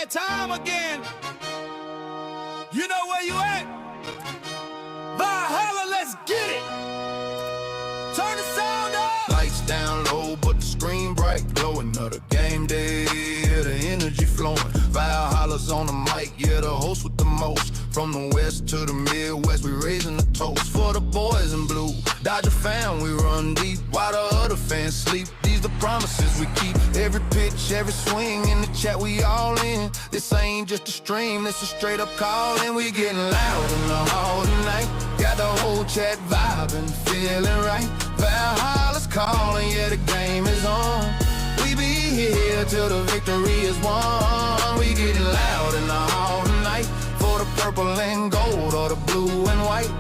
that time again. You know where you at? Valhalla, let's get it. Turn the sound up. Lights down low, but the screen bright, glowing. Another game day, yeah, the energy flowing. Valhalla's on the mic, yeah, the host with the most. From the west to the Midwest, we raising the toast for the boys in blue. Dodger fan, we run deep while the other fans sleep. These the promises we keep. Every pitch, every swing in the chat, we all in. This ain't just a stream, this a straight up call, and we getting loud in the hall tonight. Got the whole chat vibing, feeling right. Valhalla's calling, yeah, the game is on. We be here till the victory is won. We getting loud in the hall tonight for the purple and gold or the blue and white.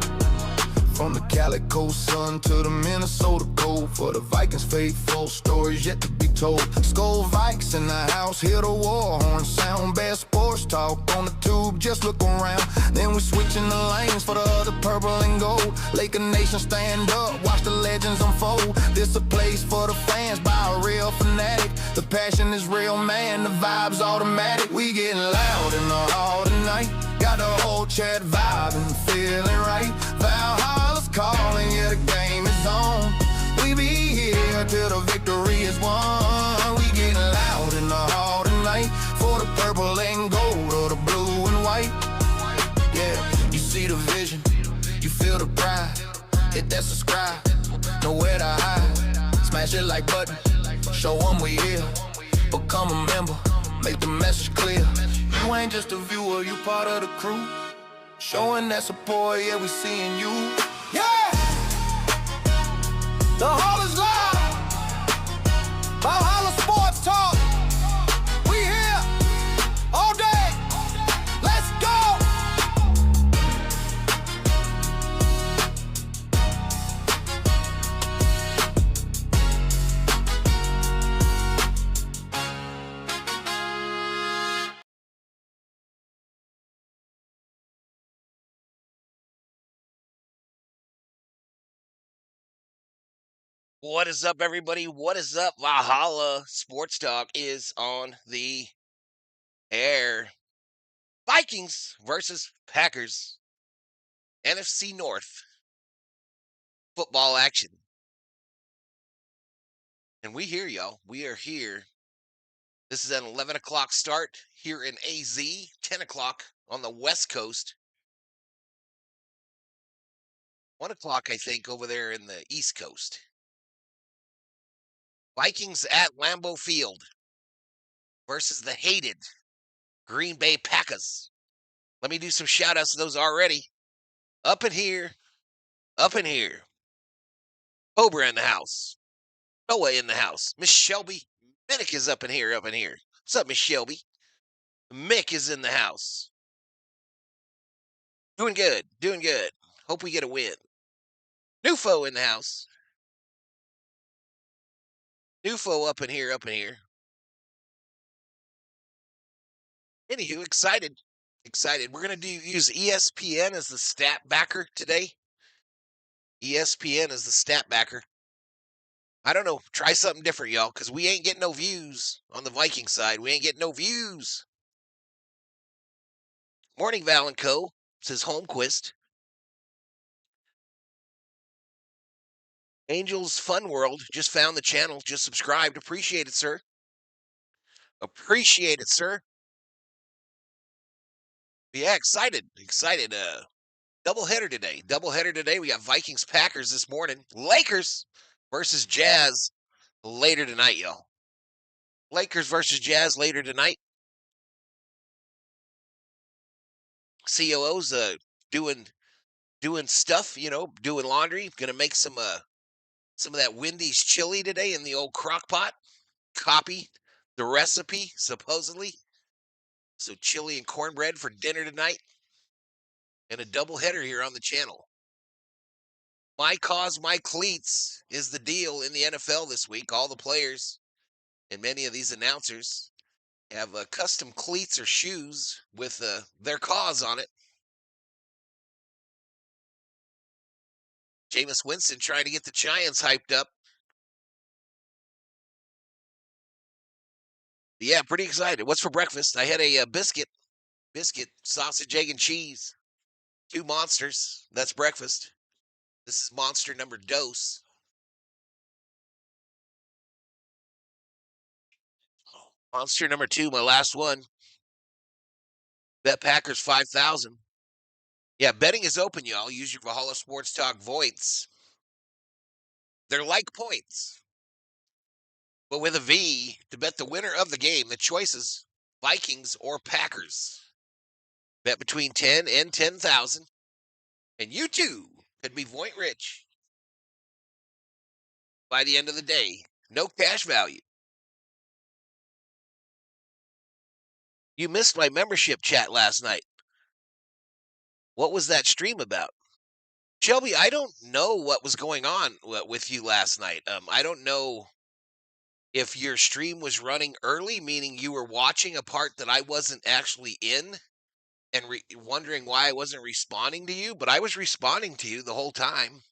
From the Calico sun to the Minnesota cold, for the Vikings faithful, stories yet to be told. Skull Vikes in the house, hear the war horn sound. Bad sports talk on the tube, just look around. Then we switching the lanes for the other purple and gold. Laker Nation stand up, watch the legends unfold. This a place for the fans by a real fanatic. The passion is real, man, the vibe's automatic. We getting loud in the hall tonight. Got the whole chat vibing, feeling right. Valhalla's calling, yeah, the game is on. We be here till the victory is won. We getting loud in the hall tonight for the purple and gold or the blue and white. Yeah, you see the vision, you feel the pride. Hit that subscribe, nowhere to hide. Smash it like button, show them we here. Become a member, make the message clear. You ain't just a viewer, you part of the crew. Showing that support, yeah, we seeing you. Yeah! The hall is live. Valhalla Sports Talk. We here all day. Let's go! What is up, everybody? What is up? Valhalla Sports Talk is on the air. Vikings versus Packers. NFC North football action. And we here, y'all. We are here. This is an 11 o'clock start here in AZ, 10 o'clock on the West Coast. 1 o'clock, I think, over there in the East Coast. Vikings at Lambeau Field versus the hated Green Bay Packers. Let me do some shout outs to those already. Up in here. Cobra in the house. Noah in the house. Miss Shelby Minnick is up in here. What's up, Miss Shelby? Mick is in the house. Doing good. Hope we get a win. Nufo in the house. Nufo up in here. Anywho, excited. We're going to use ESPN as the stat backer today. ESPN as the stat backer. I don't know. Try something different, y'all, because we ain't getting no views on the Viking side. We ain't getting no views. Morning, Valenco, says Holmquist. Angels Fun World just found the channel, just subscribed. Appreciate it, sir. Yeah, excited. Doubleheader today. We got Vikings Packers this morning. Lakers versus Jazz later tonight, y'all. Lakers versus Jazz later tonight. COO's doing stuff, doing laundry. Gonna make some of that Wendy's chili today in the old crock pot. Copy the recipe, supposedly. So chili and cornbread for dinner tonight. And a doubleheader here on the channel. My cause, my cleats is the deal in the NFL this week. All the players and many of these announcers have custom cleats or shoes with their cause on it. Jameis Winston trying to get the Giants hyped up. Yeah, pretty excited. What's for breakfast? I had a biscuit, sausage, egg, and cheese. 2 monsters. That's breakfast. This is monster number dose. Monster number 2, my last one. Bet Packers 5,000. Yeah, betting is open, y'all. Use your Valhalla Sports Talk voids. They're like points, but with a V to bet the winner of the game. The choices: Vikings or Packers. Bet between 10 and 10,000, and you too could be point rich by the end of the day. No cash value. You missed my membership chat last night. What was that stream about? Shelby, I don't know what was going on with you last night. I don't know if your stream was running early, meaning you were watching a part that I wasn't actually in and wondering why I wasn't responding to you, but I was responding to you the whole time.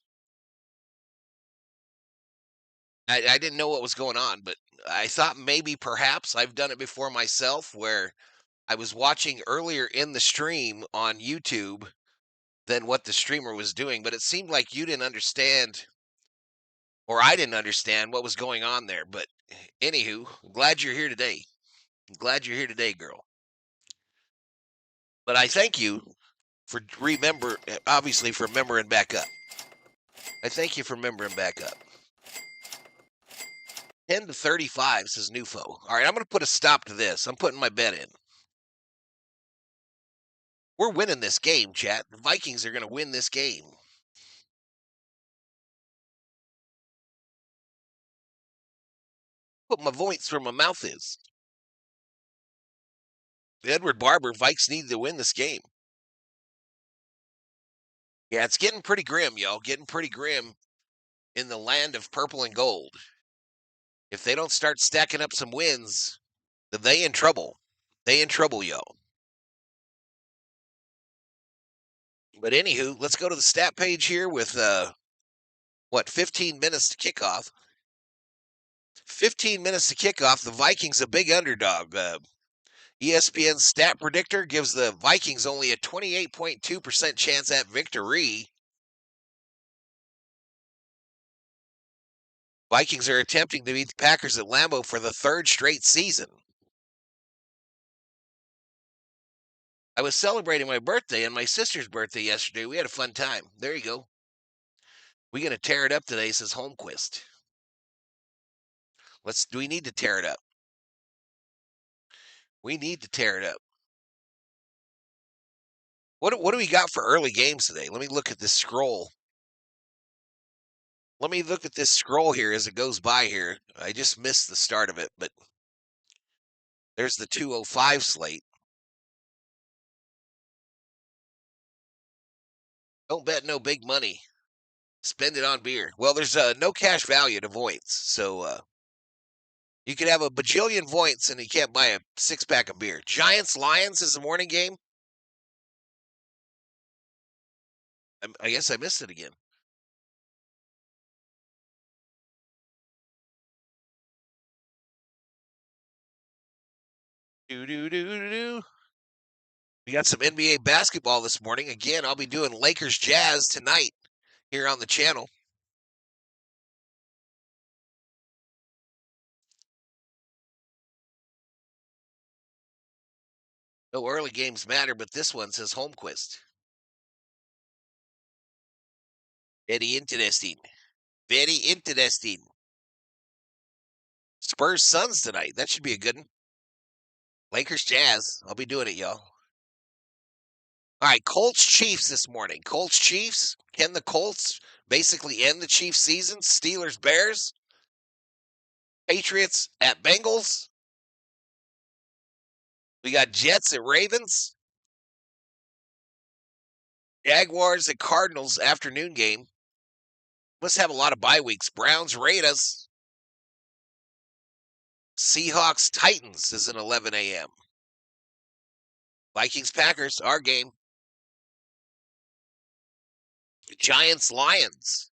I didn't know what was going on, but I thought maybe perhaps I've done it before myself where I was watching earlier in the stream on YouTube than what the streamer was doing, but it seemed like you didn't understand or I didn't understand what was going on there. But anywho, glad you're here today. Glad you're here today, girl. But I thank you for obviously for remembering back up. I thank you for remembering back up. 10 to 35 says Nufo. All right, I'm going to put a stop to this. I'm putting my bet in. We're winning this game, chat. The Vikings are going to win this game. Put my voice where my mouth is. Edward Barber, Vikes need to win this game. Yeah, it's getting pretty grim, y'all. Getting pretty grim in the land of purple and gold. If they don't start stacking up some wins, then they in trouble. They in trouble, y'all. But anywho, let's go to the stat page here with 15 minutes to kickoff. 15 minutes to kickoff. The Vikings a big underdog. ESPN's stat predictor gives the Vikings only a 28.2% chance at victory. Vikings are attempting to beat the Packers at Lambeau for the 3rd straight season. I was celebrating my birthday and my sister's birthday yesterday. We had a fun time. There you go. We're going to tear it up today, says Holmquist. Do we need to tear it up? We need to tear it up. What do we got for early games today? Let me look at this scroll. Let me look at this scroll here as it goes by here. I just missed the start of it, but there's the 205 slate. Don't bet no big money. Spend it on beer. Well, there's no cash value to points, so you could have a bajillion points and you can't buy a 6-pack of beer. Giants Lions is the morning game. I guess I missed it again. Do. We got some NBA basketball this morning. Again, I'll be doing Lakers Jazz tonight here on the channel. No early games matter, but this one says Holmquist. Very interesting. Very interesting. Spurs Suns tonight. That should be a good one. Lakers Jazz. I'll be doing it, y'all. All right, Colts Chiefs this morning. Colts Chiefs. Can the Colts basically end the Chiefs season? Steelers Bears. Patriots at Bengals. We got Jets at Ravens. Jaguars at Cardinals afternoon game. Must have a lot of bye weeks. Browns Raiders. Seahawks Titans is an 11 a.m. Vikings Packers, our game. Giants Lions.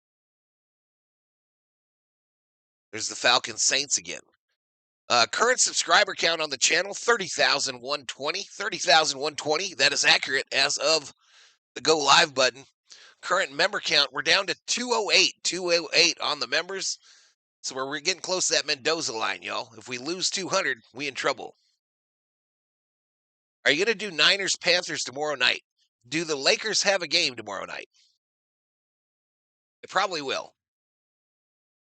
There's the Falcons Saints again. Current subscriber count on the channel, 30,120. 30,120. That is accurate as of the go live button. Current member count, we're down to 208. 208 on the members. So we're getting close to that Mendoza line, y'all. If we lose 200, we in trouble. Are you going to do Niners-Panthers tomorrow night? Do the Lakers have a game tomorrow night? I probably will.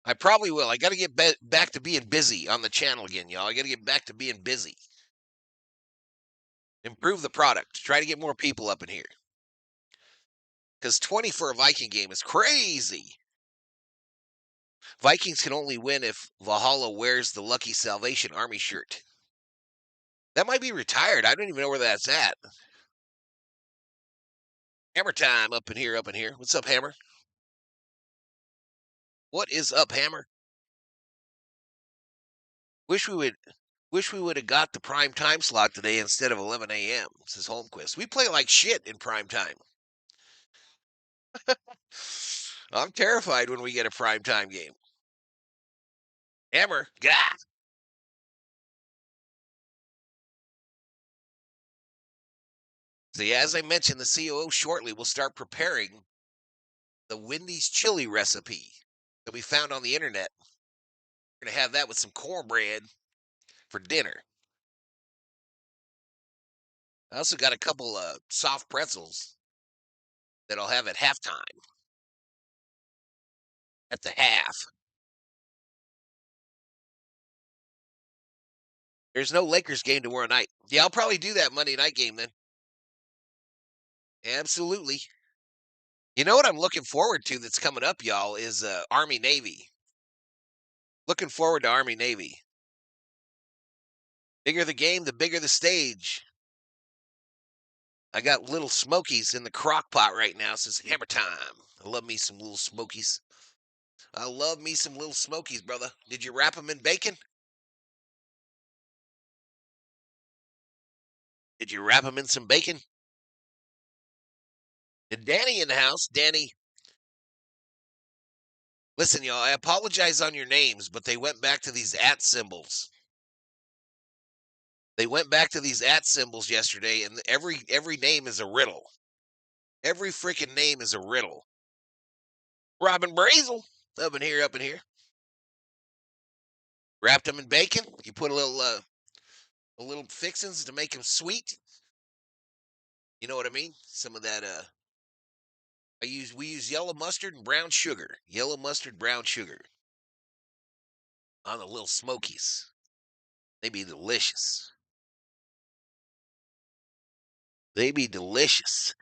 I probably will. I got to get back to being busy on the channel again, y'all. I got to get back to being busy. Improve the product. Try to get more people up in here. Because 20 for a Viking game is crazy. Vikings can only win if Valhalla wears the Lucky Salvation Army shirt. That might be retired. I don't even know where that's at. Hammer time up in here, up in here. What's up, Hammer? What is up, Hammer? Wish we would have got the prime time slot today instead of 11 a.m. Says Holmquist. We play like shit in prime time. I'm terrified when we get a prime time game. Hammer, gah. See, as I mentioned, the COO shortly will start preparing the Wendy's chili recipe that we found on the internet. We're going to have that with some cornbread for dinner. I also got a couple soft pretzels that I'll have at halftime. At the half. There's no Lakers game tomorrow night. Yeah, I'll probably do that Monday night game then. Absolutely. You know what I'm looking forward to that's coming up, y'all, is Army-Navy. Looking forward to Army-Navy. Bigger the game, the bigger the stage. I got little smokies in the crock pot right now. Says hammer time. I love me some little smokies. I love me some little smokies, brother. Did you wrap them in bacon? Did you wrap them in some bacon? And Danny in the house. Danny, listen, y'all, I apologize on your names, but they went back to these @ symbols. They went back to these @ symbols yesterday, and every name is a riddle. Every freaking name is a riddle. Robin Brazel, up in here, up in here. Wrapped them in bacon. You put a little fixins to make them sweet. You know what I mean? Some of that. We use yellow mustard and brown sugar. Yellow mustard, brown sugar on the little smokies. They be delicious. They be delicious.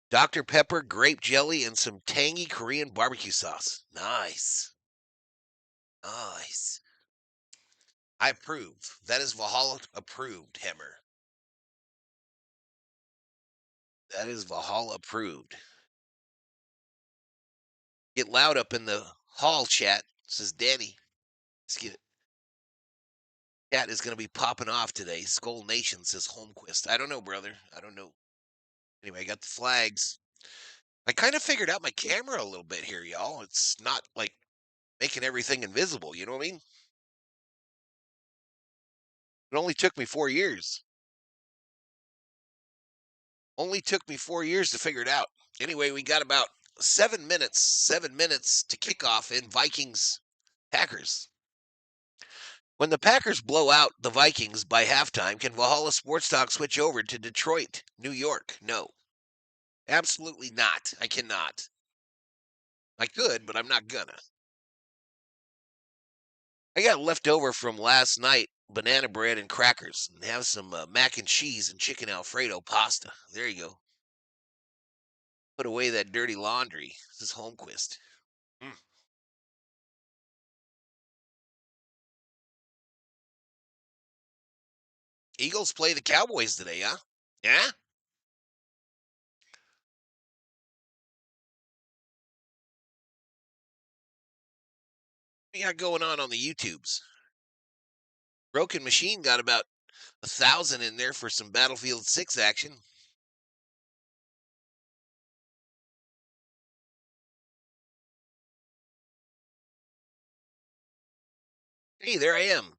Dr. Pepper, grape jelly, and some tangy Korean barbecue sauce. Nice. Nice. I approve. That is Valhalla approved, Hammer. That is Valhalla approved. Get loud up in the hall chat, says Danny. Let's get it. Chat is going to be popping off today. Skull Nation says Holmquist. I don't know, brother. I don't know. Anyway, I got the flags. I kind of figured out my camera a little bit here, y'all. It's not like making everything invisible. You know what I mean? It only took me 4 years. Only took me 4 years to figure it out. Anyway, we got about 7 minutes. 7 minutes to kick off in Vikings Packers. When the Packers blow out the Vikings by halftime, can Valhalla Sports Talk switch over to Detroit, New York? No. Absolutely not. I cannot. I could, but I'm not gonna. I got leftover from last night banana bread and crackers, and have some mac and cheese and chicken Alfredo pasta. There you go. Put away that dirty laundry. This is Holmquist. Eagles play the Cowboys today, huh? Yeah? What we got going on the YouTubes? Broken Machine got about 1,000 in there for some Battlefield 6 action. Hey, there I am.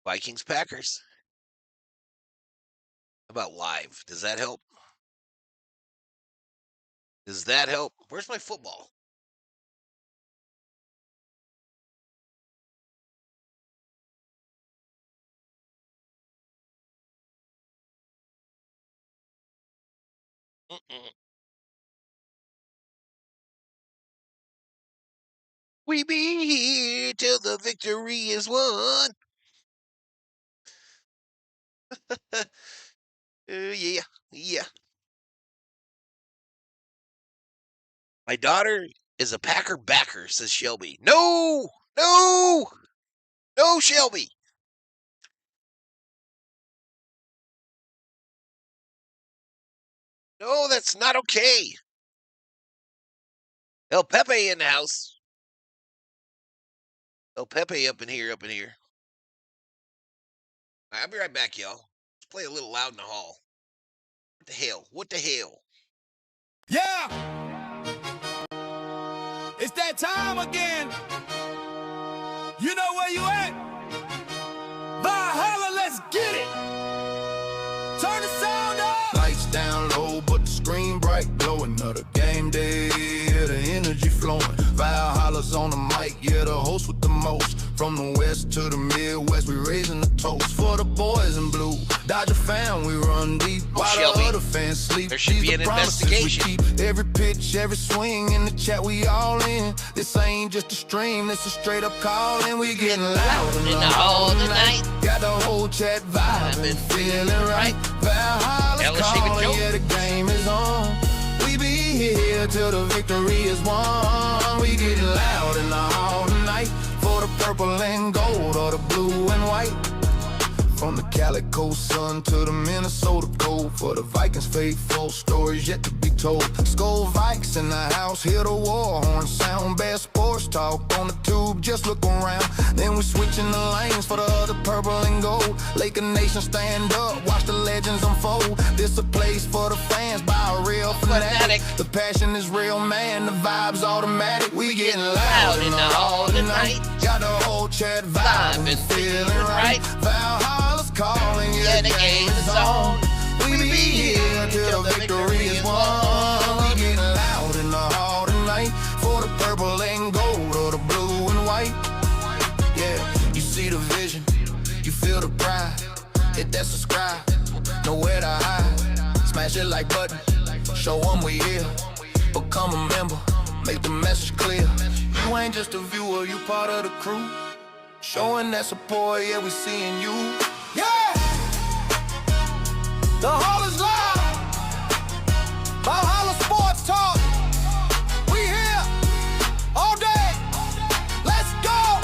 Vikings Packers. How about live? Does that help? Does that help? Where's my football? Mm-mm. We be here till the victory is won. Yeah, yeah. My daughter is a Packer backer, says Shelby. No, no, no, Shelby. No, that's not okay. El Pepe in the house. El Pepe up in here, up in here. I'll be right back, y'all. Let's play a little loud in the hall. What the hell? What the hell? Yeah! It's that time again. You know where you at? Valhalla, let's get it! Turn the sound up! Lights down low, but the screen bright, glowing. Another game day, yeah, the energy flowing. Valhalla's on the mic, yeah, the host with the most. From the west to the midwest, we raising the toast for the boys in blue. Dodger fan, we run deep. While Shelby, the other fans sleep. there should be an investigation. We keep. Every pitch, every swing in the chat, we all in. This ain't just a stream, this a straight up call, and we getting loud in the hall tonight. Got the whole chat vibing, feeling right. Valhalla's calling, yeah, the game is on. We be here till the victory is won. We getting loud in the hall tonight for the purple and gold or the blue and white. From the Calico sun to the Minnesota cold, for the Vikings faithful, stories yet to be told. Skull Vikes in the house, hear the war horn sound. Best sports talk on the tube, just look around. Then we switching the lanes for the other purple and gold. Laker Nation stand up, watch the legends unfold. This a place for the fans by a real fanatic. The passion is real, man, the vibe's automatic. We getting loud in the hall tonight. Got the whole chat vibing, feeling right. Valhalla's calling, yeah, the game is on. We be here till the victory is won. We getting loud in the hall tonight for the purple and gold or the blue and white. Yeah, you see the vision, you feel the pride. Hit that subscribe, nowhere to hide. Smash it like button, show them we here. Become a member, make the message clear. You ain't just a viewer, you part of the crew. Showing that support, yeah, we seeing you. Yeah! The hall is live! Valhalla Sports Talk! We here! All day! Let's go!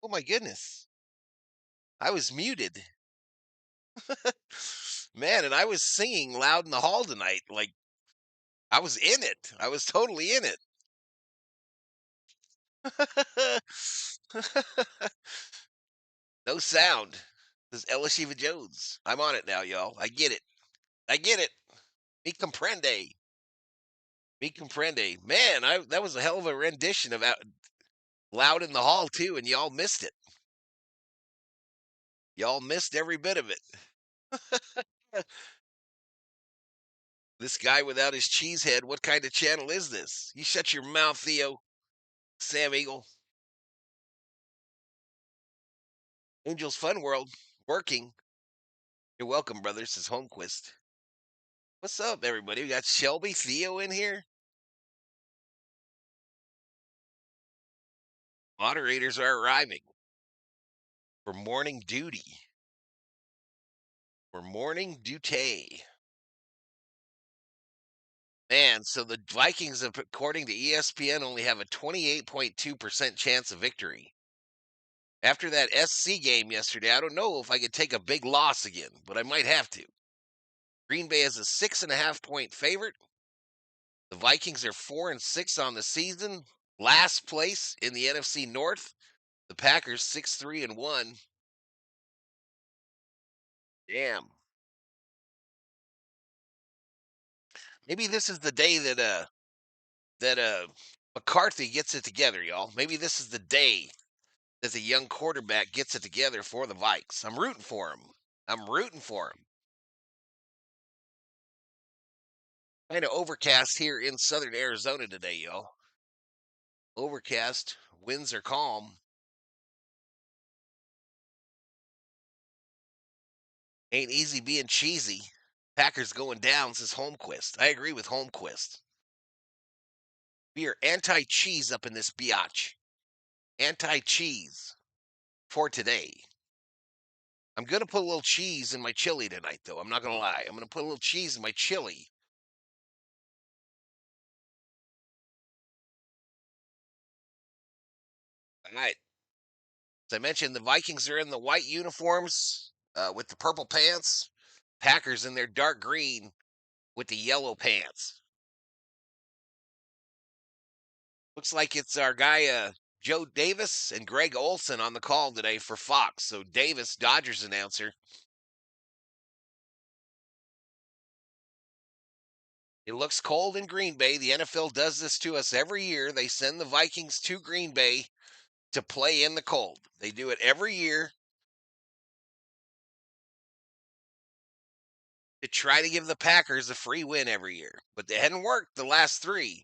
Oh my goodness. I was muted. Man, and I was singing loud in the hall tonight. Like, I was in it. I was totally in it. No sound. This is Ella Shiva Jones. I'm on it now, y'all. I get it. I get it. Me comprende. Me comprende. Man, that was a hell of a rendition of Loud in the Hall, too, and y'all missed it. Y'all missed every bit of it. This guy without his cheese head, what kind of channel is this? You shut your mouth, Theo. Sam Eagle. Angel's Fun World, working. You're welcome, brother. This is Holmquist. What's up, everybody? We got Shelby, Theo in here. Moderators are arriving for morning duty. For morning duty. Man, so the Vikings, according to ESPN, only have a 28.2% chance of victory. After that SC game yesterday, I don't know if I could take a big loss again, but I might have to. Green Bay is a 6.5-point favorite. The Vikings are 4-6 on the season. Last place in the NFC North. The Packers 6-3-1. Damn. Maybe this is the day that McCarthy gets it together, y'all. Maybe this is the day that the young quarterback gets it together for the Vikes. I'm rooting for him. I'm rooting for him. Kind of overcast here in southern Arizona today, y'all. Overcast. Winds are calm. Ain't easy being cheesy. Packers going down, says Holmquist. I agree with Holmquist. We are anti-cheese up in this biatch. Anti-cheese for today. I'm going to put a little cheese in my chili tonight, though. I'm not going to lie. I'm going to put a little cheese in my chili. All right. As I mentioned, the Vikings are in the white uniforms with the purple pants. Packers in their dark green with the yellow pants. Looks like it's our guy Joe Davis and Greg Olson on the call today for Fox. So Davis, Dodgers announcer. It looks cold in Green Bay. The NFL does this to us every year. They send the Vikings to Green Bay to play in the cold. They do it every year to try to give the Packers a free win every year. But they hadn't worked the last three.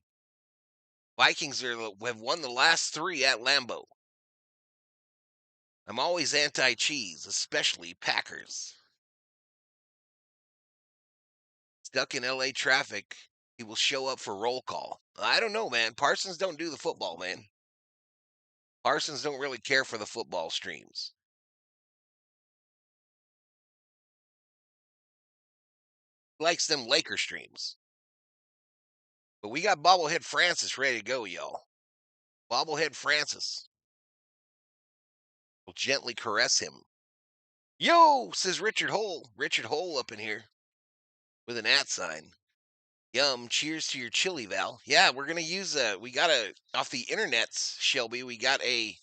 Vikings have won the last three at Lambeau. I'm always anti-cheese, especially Packers. Stuck in LA traffic, he will show up for roll call. I don't know, man. Parsons don't do the football, man. Parsons don't really care for the football streams. He likes them Laker streams. But we got Bobblehead Francis ready to go, y'all. Bobblehead Francis will gently caress him. Yo, says Richard Hole. Richard Hole up in here with an @ sign. Yum, cheers to your chili, Val. Yeah, we're going to use we got off the internets, Shelby, we got a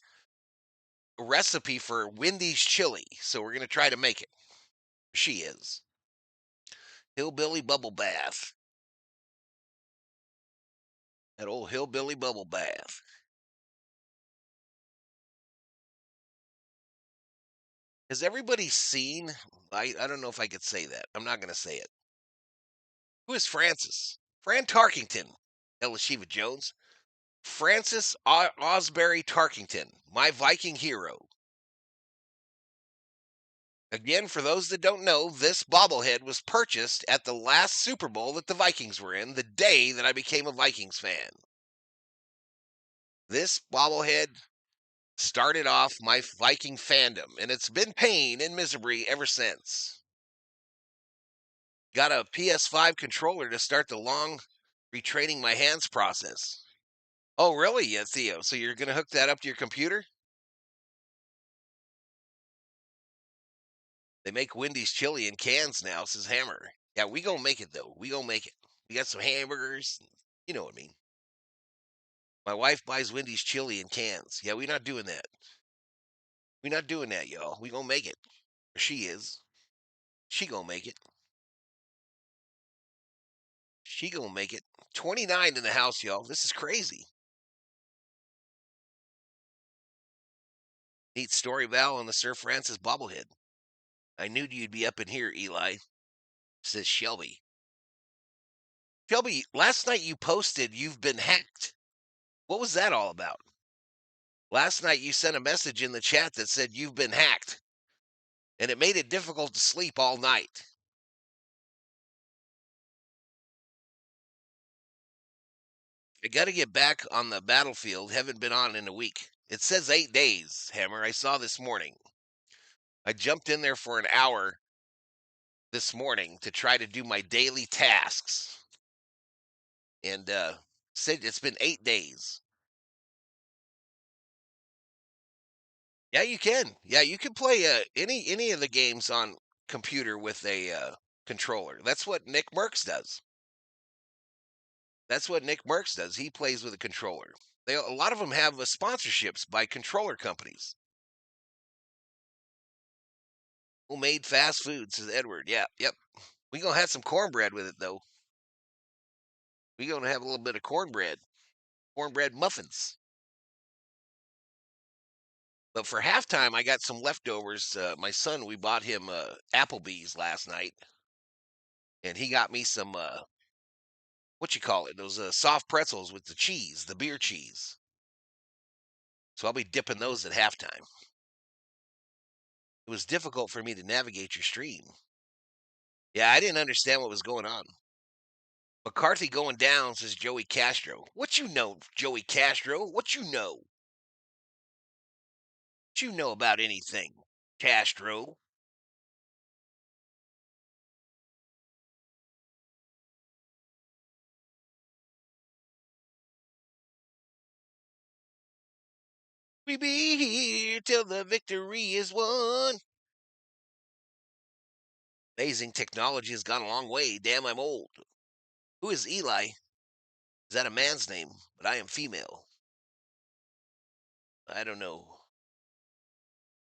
recipe for Wendy's chili. So we're going to try to make it. She is. Hillbilly bubble bath. That old hillbilly bubble bath. Has everybody seen? I don't know if I could say that. I'm not going to say it. Who is Francis? Fran Tarkington. Elishiva Jones. Francis Osbury Tarkington, my Viking hero. Again, for those that don't know, this bobblehead was purchased at the last Super Bowl that the Vikings were in, the day that I became a Vikings fan. This bobblehead started off my Viking fandom, and it's been pain and misery ever since. Got a PS5 controller to start the long retraining my hands process. Oh, really? Yeah, Theo. So you're going to hook that up to your computer? They make Wendy's chili in cans now, says Hammer. Yeah, we gonna make it, though. We gonna make it. We got some hamburgers. You know what I mean. My wife buys Wendy's chili in cans. Yeah, we're not doing that. We're not doing that, y'all. We gonna make it. She is. She gonna make it. She gonna make it. 29 in the house, y'all. This is crazy. Neat story, Val, on the Sir Francis bobblehead. I knew you'd be up in here, Eli, says Shelby. Shelby, last night you posted you've been hacked. What was that all about? Last night you sent a message in the chat that said you've been hacked. and it made it difficult to sleep all night. I got to get back on the battlefield. Haven't been on in a week. It says 8 days, Hammer. I saw this morning. I jumped in there for an hour this morning to try to do my daily tasks, and said it's been 8 days. Yeah, you can. Yeah, you can play any of the games on computer with a controller. That's what Nick Merckx does. That's what Nick Merckx does. He plays with a controller. A lot of them have sponsorships by controller companies. Homemade fast food, says Edward. Yeah, yep. We gonna have some cornbread with it though. We gonna have a little bit of cornbread muffins. But for halftime, I got some leftovers. My son, we bought him Applebee's last night, and he got me some what you call it? Those soft pretzels with the cheese, the beer cheese. So I'll be dipping those at halftime. It was difficult for me to navigate your stream. Yeah, I didn't understand what was going on. McCarthy going down, says Joey Castro. What you know, Joey Castro? What you know? What you know about anything, Castro? We be here till the victory is won. Amazing technology has gone a long way. Damn, I'm old. Who is Eli? Is that a man's name? But I am female. I don't know.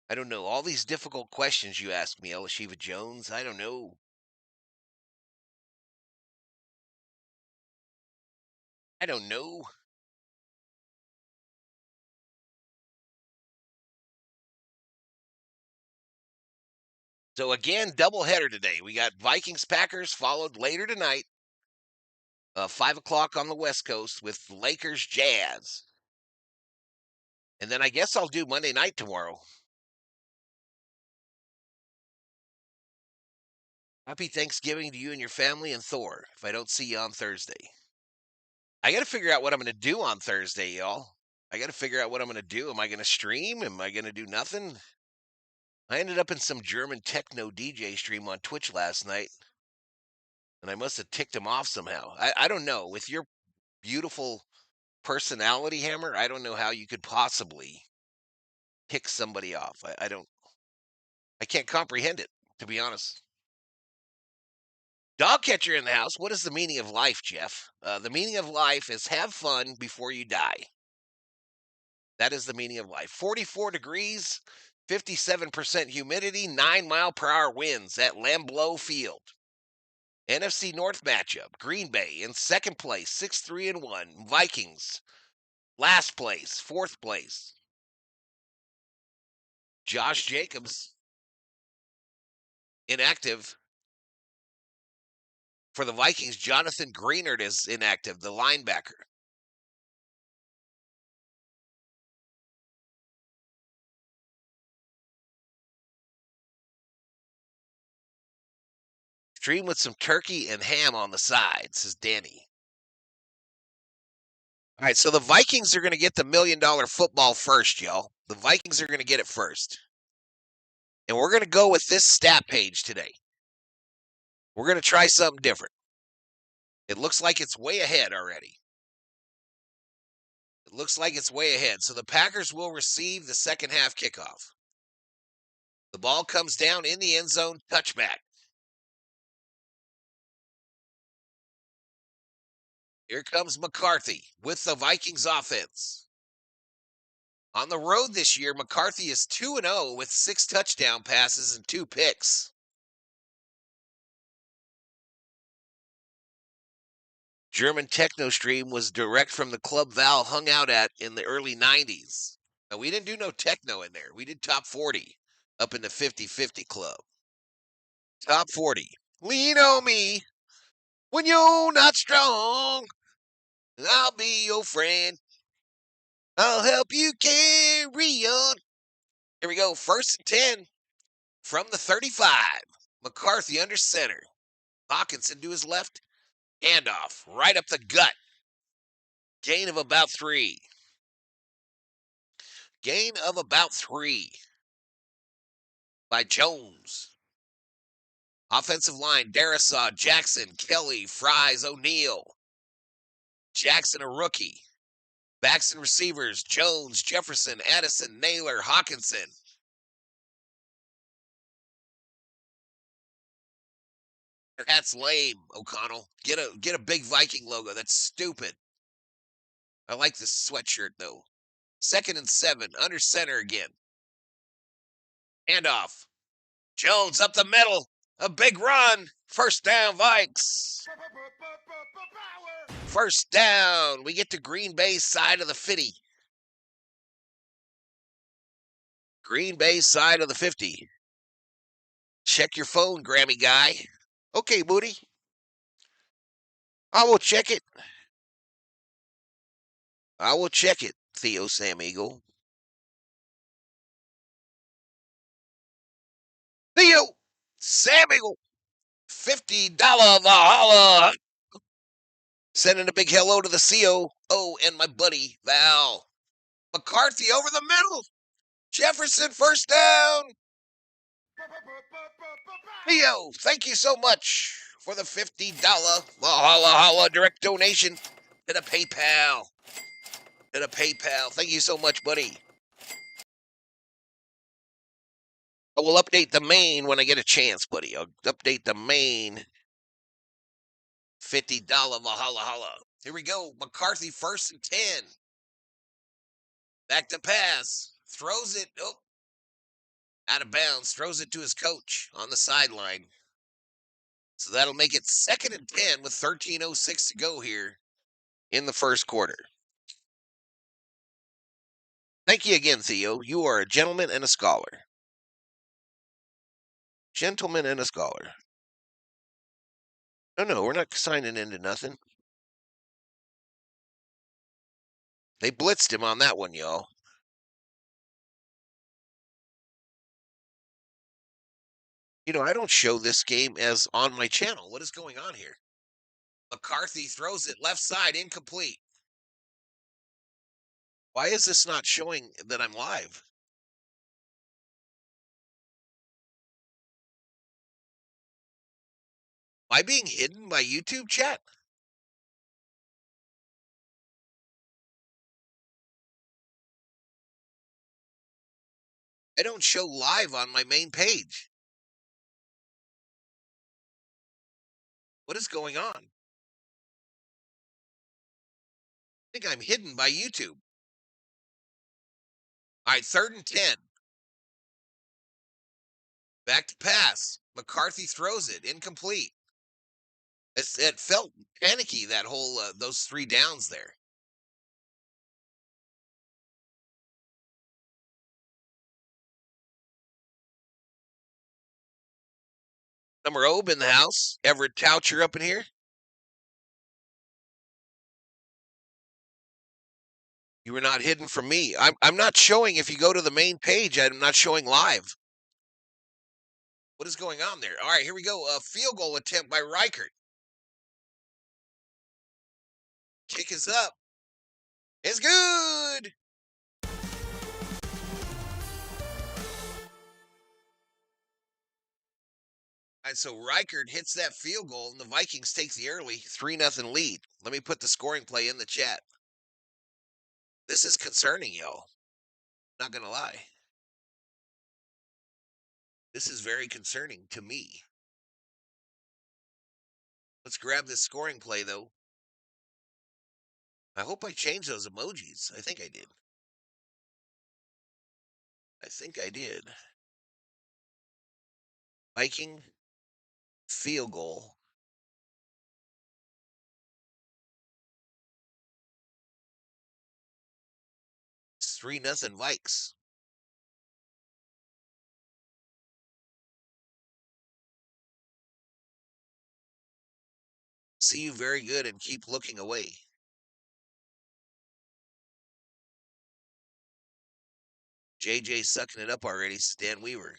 I don't know. All these difficult questions you ask me, Elishiva Jones. I don't know. I don't know. So again, doubleheader today. We got Vikings Packers followed later tonight, 5 o'clock on the West Coast with Lakers Jazz, and then I guess I'll do Monday night tomorrow. Happy Thanksgiving to you and your family and Thor. If I don't see you on Thursday, I got to figure out what I'm going to do on Thursday, y'all. I got to figure out what I'm going to do. Am I going to stream? Am I going to do nothing? I ended up in some German techno DJ stream on Twitch last night, and I must have ticked him off somehow. I don't know. With your beautiful personality, Hammer, I don't know how you could possibly tick somebody off. I can't comprehend it, to be honest. Dog catcher in the house. What is the meaning of life, Jeff? The meaning of life is have fun before you die. That is the meaning of life. 44 degrees, 57% humidity, 9-mile-per-hour winds at Lambeau Field. NFC North matchup. Green Bay in second place, 6-3-1. Vikings, last place, fourth place. Josh Jacobs, inactive. For the Vikings, Jonathan Greenard is inactive, the linebacker. Stream with some turkey and ham on the side, says Danny. All right, so the Vikings are going to get the $1 million football first, y'all. The Vikings are going to get it first. And we're going to go with this stat page today. We're going to try something different. It looks like it's way ahead already. It looks like it's way ahead. So the Packers will receive the second half kickoff. The ball comes down in the end zone, touchback. Here comes McCarthy with the Vikings offense. On the road this year, McCarthy is 2-0 with 6 touchdown passes and 2 picks. German techno stream was direct from the club Val hung out at in the early 90s. Now, we didn't do no techno in there. We did top 40 up in the 50-50 club. Top 40. Lean on me when you're not strong. I'll be your friend. I'll help you carry on. Here we go. 1st and 10. From the 35, McCarthy under center. Hawkinson to his left. Handoff right up the gut. Gain of about 3. Gain of about 3 by Jones. Offensive line, Darisaw, Jackson, Kelly, Fries, O'Neal. Jackson, a rookie. Backs and receivers, Jones, Jefferson, Addison, Naylor, Hawkinson. That's lame, O'Connell. Get a big Viking logo. That's stupid. I like this sweatshirt, though. 2nd and 7, under center again. Handoff. Jones up the middle. A big run. First down, Vikes. First down. We get to Green Bay's side of the 50. Green Bay's side of the 50. Check your phone, Grammy guy. Okay, Booty. I will check it. I will check it, Theo Sam Eagle. Theo Sam Eagle. $50 Valhalla. Sending a big hello to the CO. Oh, and my buddy, Val. McCarthy over the middle. Jefferson, first down. Theo, thank you so much for the $50 Valhalla direct donation to the PayPal. Thank you so much, buddy. I will update the main when I get a chance, buddy. I'll update the main $50 Valhalla. Here we go. McCarthy, 1st and 10. Back to pass. Throws it. Oh. Out of bounds. Throws it to his coach on the sideline. So that'll make it 2nd and 10 with 13:06 to go here in the first quarter. Thank you again, Theo. You are a gentleman and a scholar. Gentleman and a scholar. No, we're not signing into nothing. They blitzed him on that one, y'all. I don't show this game as on my channel. What is going on here? McCarthy throws it left side, incomplete. Why is this not showing that I'm live? Am I being hidden by YouTube chat? I don't show live on my main page. What is going on? I think I'm hidden by YouTube. All right, 3rd and 10. Back to pass. McCarthy throws it, incomplete. It felt panicky, that whole, those 3 downs there. Number Obe in the house. Everett Toucher up in here. You were not hidden from me. I'm not showing. If you go to the main page, I'm not showing live. What is going on there? All right, here we go. A field goal attempt by Reichert. Kick is up. It's good. And so Reichert hits that field goal, and the Vikings take the early 3-0 lead. Let me put the scoring play in the chat. This is concerning, y'all. Not going to lie. This is very concerning to me. Let's grab this scoring play, though. I hope I changed those emojis. I think I did. Viking field goal. It's 3-0 Vikes. See you very good and keep looking away. JJ sucking it up already, Stan Weaver.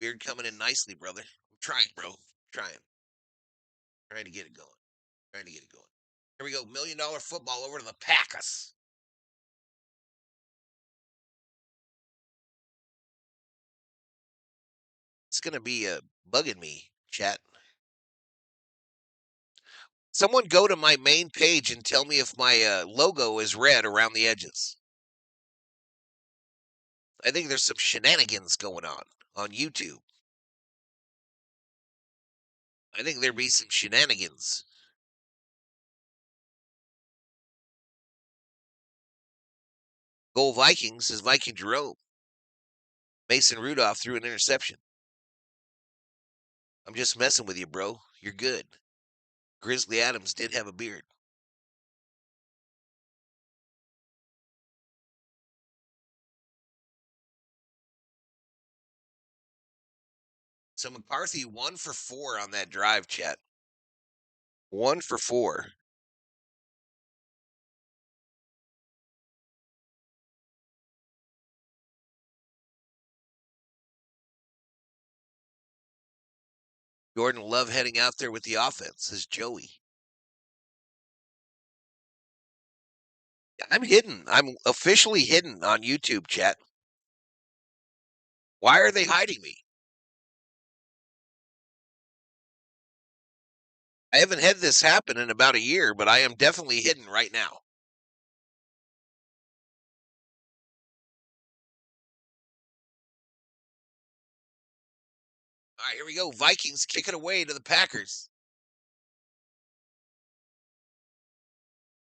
Beard coming in nicely, brother. I'm trying, bro. Trying. Trying to get it going. Trying to get it going. Here we go. $1 Million Football over to the Packers. It's going to be bugging me, chat. Someone go to my main page and tell me if my logo is red around the edges. I think there's some shenanigans going on YouTube. I think there'd be some shenanigans. Goal Vikings is Viking Jerome. Mason Rudolph threw an interception. I'm just messing with you, bro. You're good. Grizzly Adams did have a beard. So McCarthy 1 for 4 on that drive, chat. 1 for 4. Jordan Love heading out there with the offense is Joey. I'm hidden. I'm officially hidden on YouTube, chat. Why are they hiding me? I haven't had this happen in about a year, but I am definitely hidden right now. All right, here we go. Vikings kick it away to the Packers.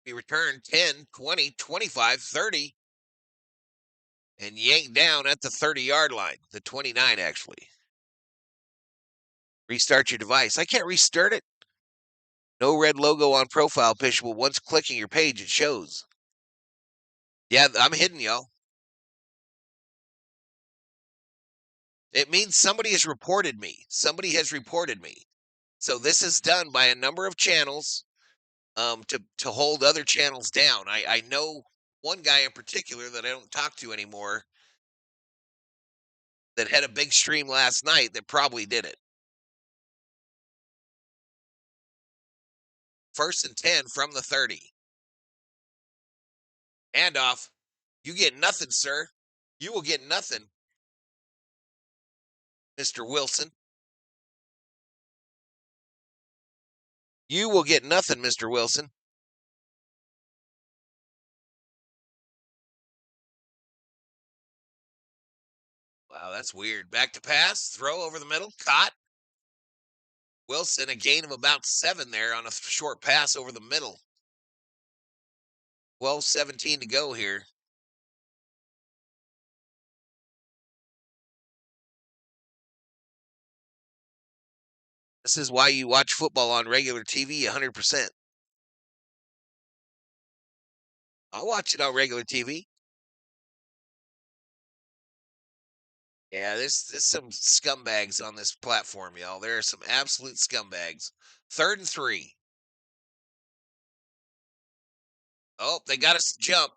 We return 10, 20, 25, 30. And yanked down at the 30-yard line. The 29, actually. Restart your device. I can't restart it. No red logo on profile picture, but once clicking your page, it shows. Yeah, I'm hidden, y'all. It means somebody has reported me. Somebody has reported me. So this is done by a number of channels to hold other channels down. I know one guy in particular that I don't talk to anymore that had a big stream last night that probably did it. 1st and 10 from the 30. Handoff. You get nothing, sir. You will get nothing, Mr. Wilson. You will get nothing, Mr. Wilson. Wow, that's weird. Back to pass. Throw over the middle. Caught. Wilson, a gain of about 7 there on a short pass over the middle. 12:17 to go here. This is why you watch football on regular TV 100%. I watch it on regular TV. Yeah, there's some scumbags on this platform, y'all. There are some absolute scumbags. 3rd and 3. Oh, they got us to jump.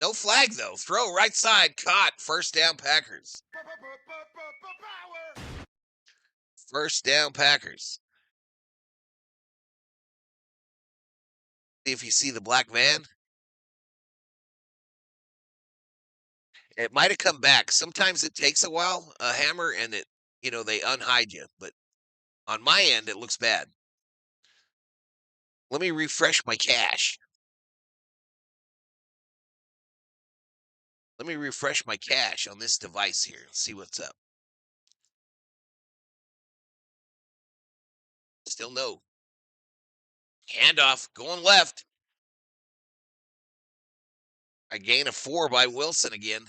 No flag, though. Throw right side. Caught. 1st down, Packers. 1st down, Packers. See if you see the black van. It might have come back. Sometimes it takes a while, a hammer, and they unhide you. But on my end, it looks bad. Let me refresh my cache. Let me refresh my cache on this device here and see what's up. Still no. Handoff going left. A gain of 4 by Wilson again.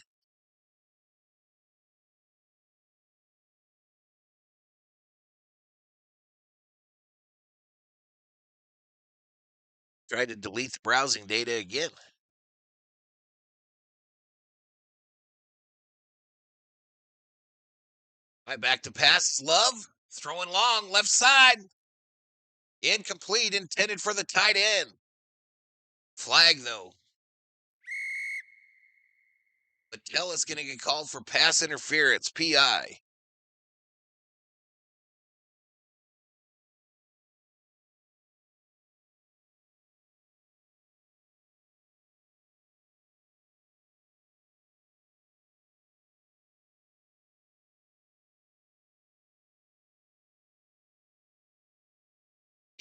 Tried to delete the browsing data again. Right back to pass. Love throwing long left side. Incomplete, intended for the tight end. Flag though. Patel is going to get called for pass interference, PI.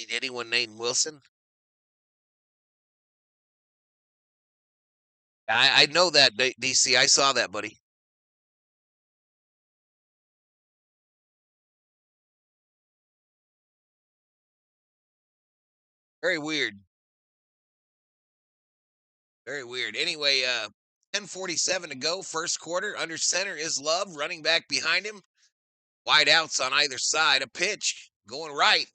Need anyone named Wilson? I know that, DC. I saw that, buddy. Very weird. Very weird. Anyway, 10:47 to go, first quarter. Under center is Love, running back behind him. Wide outs on either side. A pitch going right.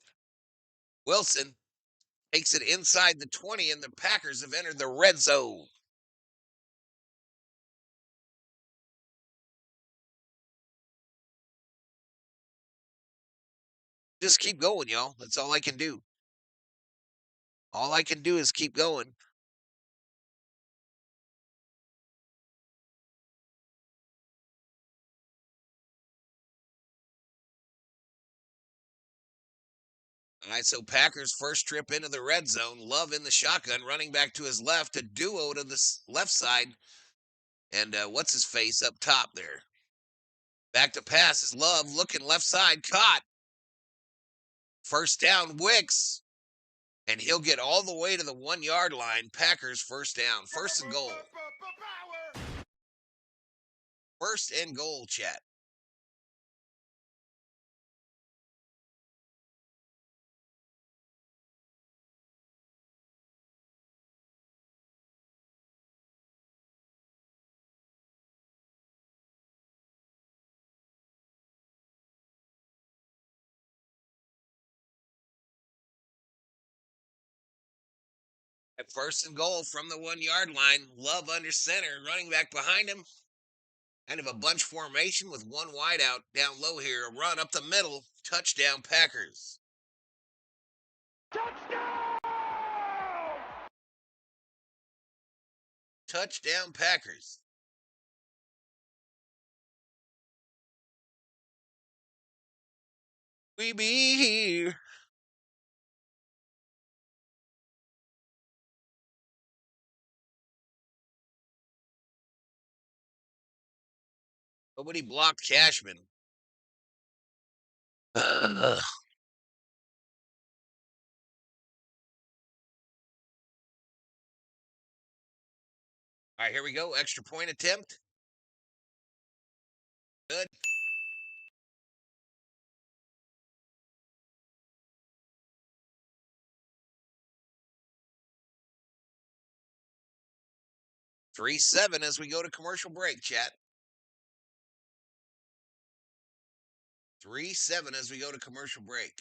Wilson takes it inside the 20, and the Packers have entered the red zone. Just keep going, y'all. That's all I can do. All I can do is keep going. All right, so Packers first trip into the red zone. Love in the shotgun, running back to his left. A duo to the left side. And what's his face up top there? Back to pass is Love looking left side, caught. First down, Wicks. And he'll get all the way to the 1 yard line. Packers first down, first and goal. First and goal, chat. At first and goal from the 1 yard line, Love under center, running back behind him. Kind of a bunch formation with one wide out down low here. A run up the middle. Touchdown, Packers. Touchdown, Packers. We be here. Nobody blocked Cashman. All right, here we go. Extra point attempt. Good. Three 7 as we go to commercial break, chat. 3-7 as we go to commercial break.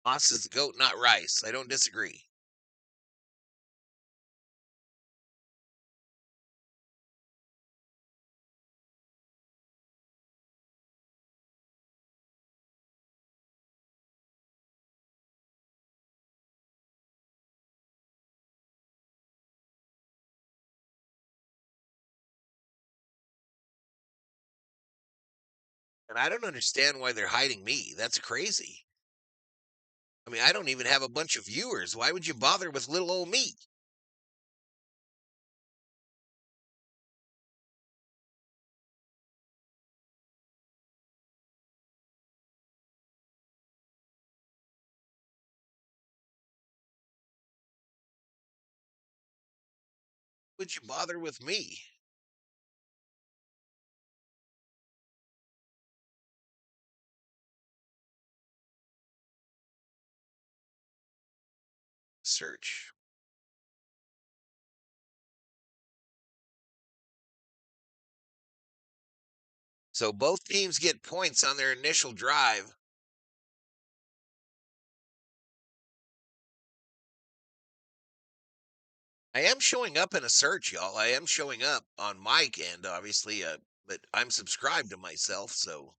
Moss is the GOAT, not Rice. I don't disagree. And I don't understand why they're hiding me. That's crazy. I mean, I don't even have a bunch of viewers. Why would you bother with little old me? Would you bother with me? Search. So both teams get points on their initial drive. I am showing up in a search, y'all. I am showing up on Mike end, obviously, but I'm subscribed to myself, so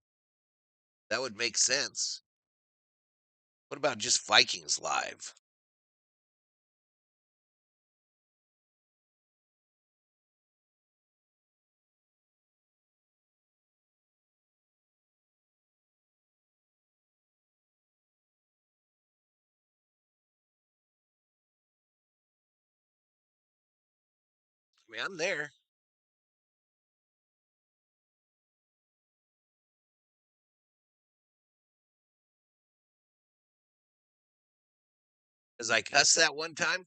that would make sense. What about just Vikings Live? I mean, I'm there. As I cussed that one time.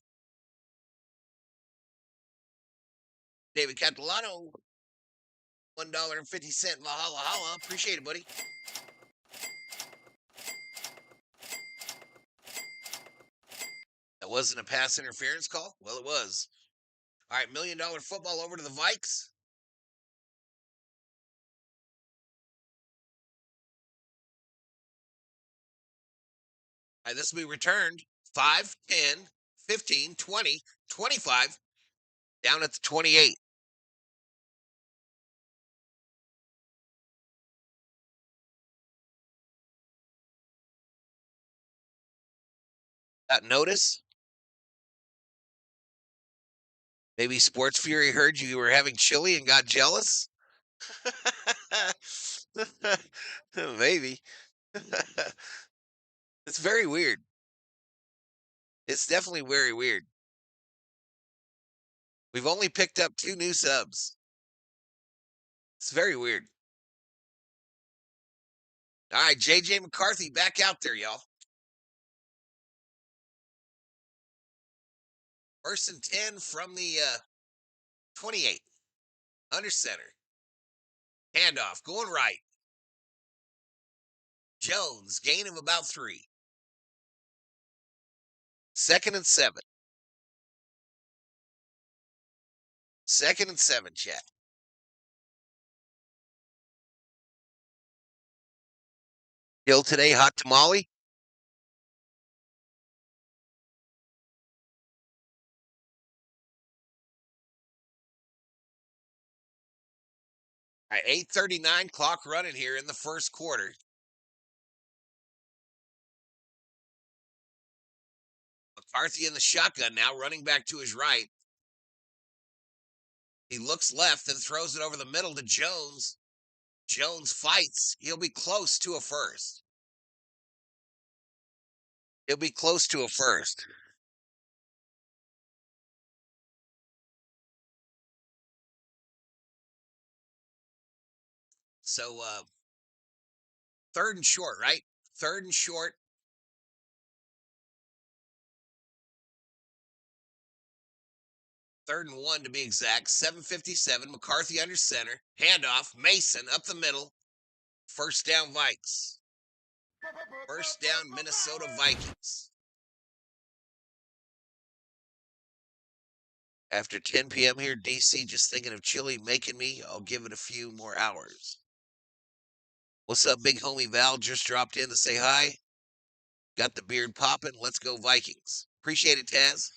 David Catalano, $1.50 Valhalla. Appreciate it, buddy. That wasn't a pass interference call? Well, it was. All right, $1 million football over to the Vikes. All right, this will be returned 5, 10, 15, 20, 25, down at the 28. Got notice? Maybe Sports Fury heard you were having chili and got jealous? Maybe. It's very weird. It's definitely very weird. We've only picked up 2 new subs. It's very weird. All right, JJ McCarthy back out there, y'all. 1st and 10 from the 28. Under center. Handoff, going right. Jones, gain of about 3. 2nd and 7. 2nd and 7, chat. Still today, hot tamale? All right, 8:39, clock running here in the first quarter. McCarthy in the shotgun now, running back to his right. He looks left and throws it over the middle to Jones. Jones fights. He'll be close to a first. He'll be close to a first. So, 3rd and short, right? 3rd and short. 3rd and 1 to be exact. 7:57. McCarthy under center. Handoff. Mason up the middle. First down, Vikes. First down, Minnesota Vikings. After 10 p.m. here, DC, just thinking of chili making me. I'll give it a few more hours. What's up, big homie Val? Just dropped in to say hi. Got the beard popping. Let's go Vikings. Appreciate it, Taz.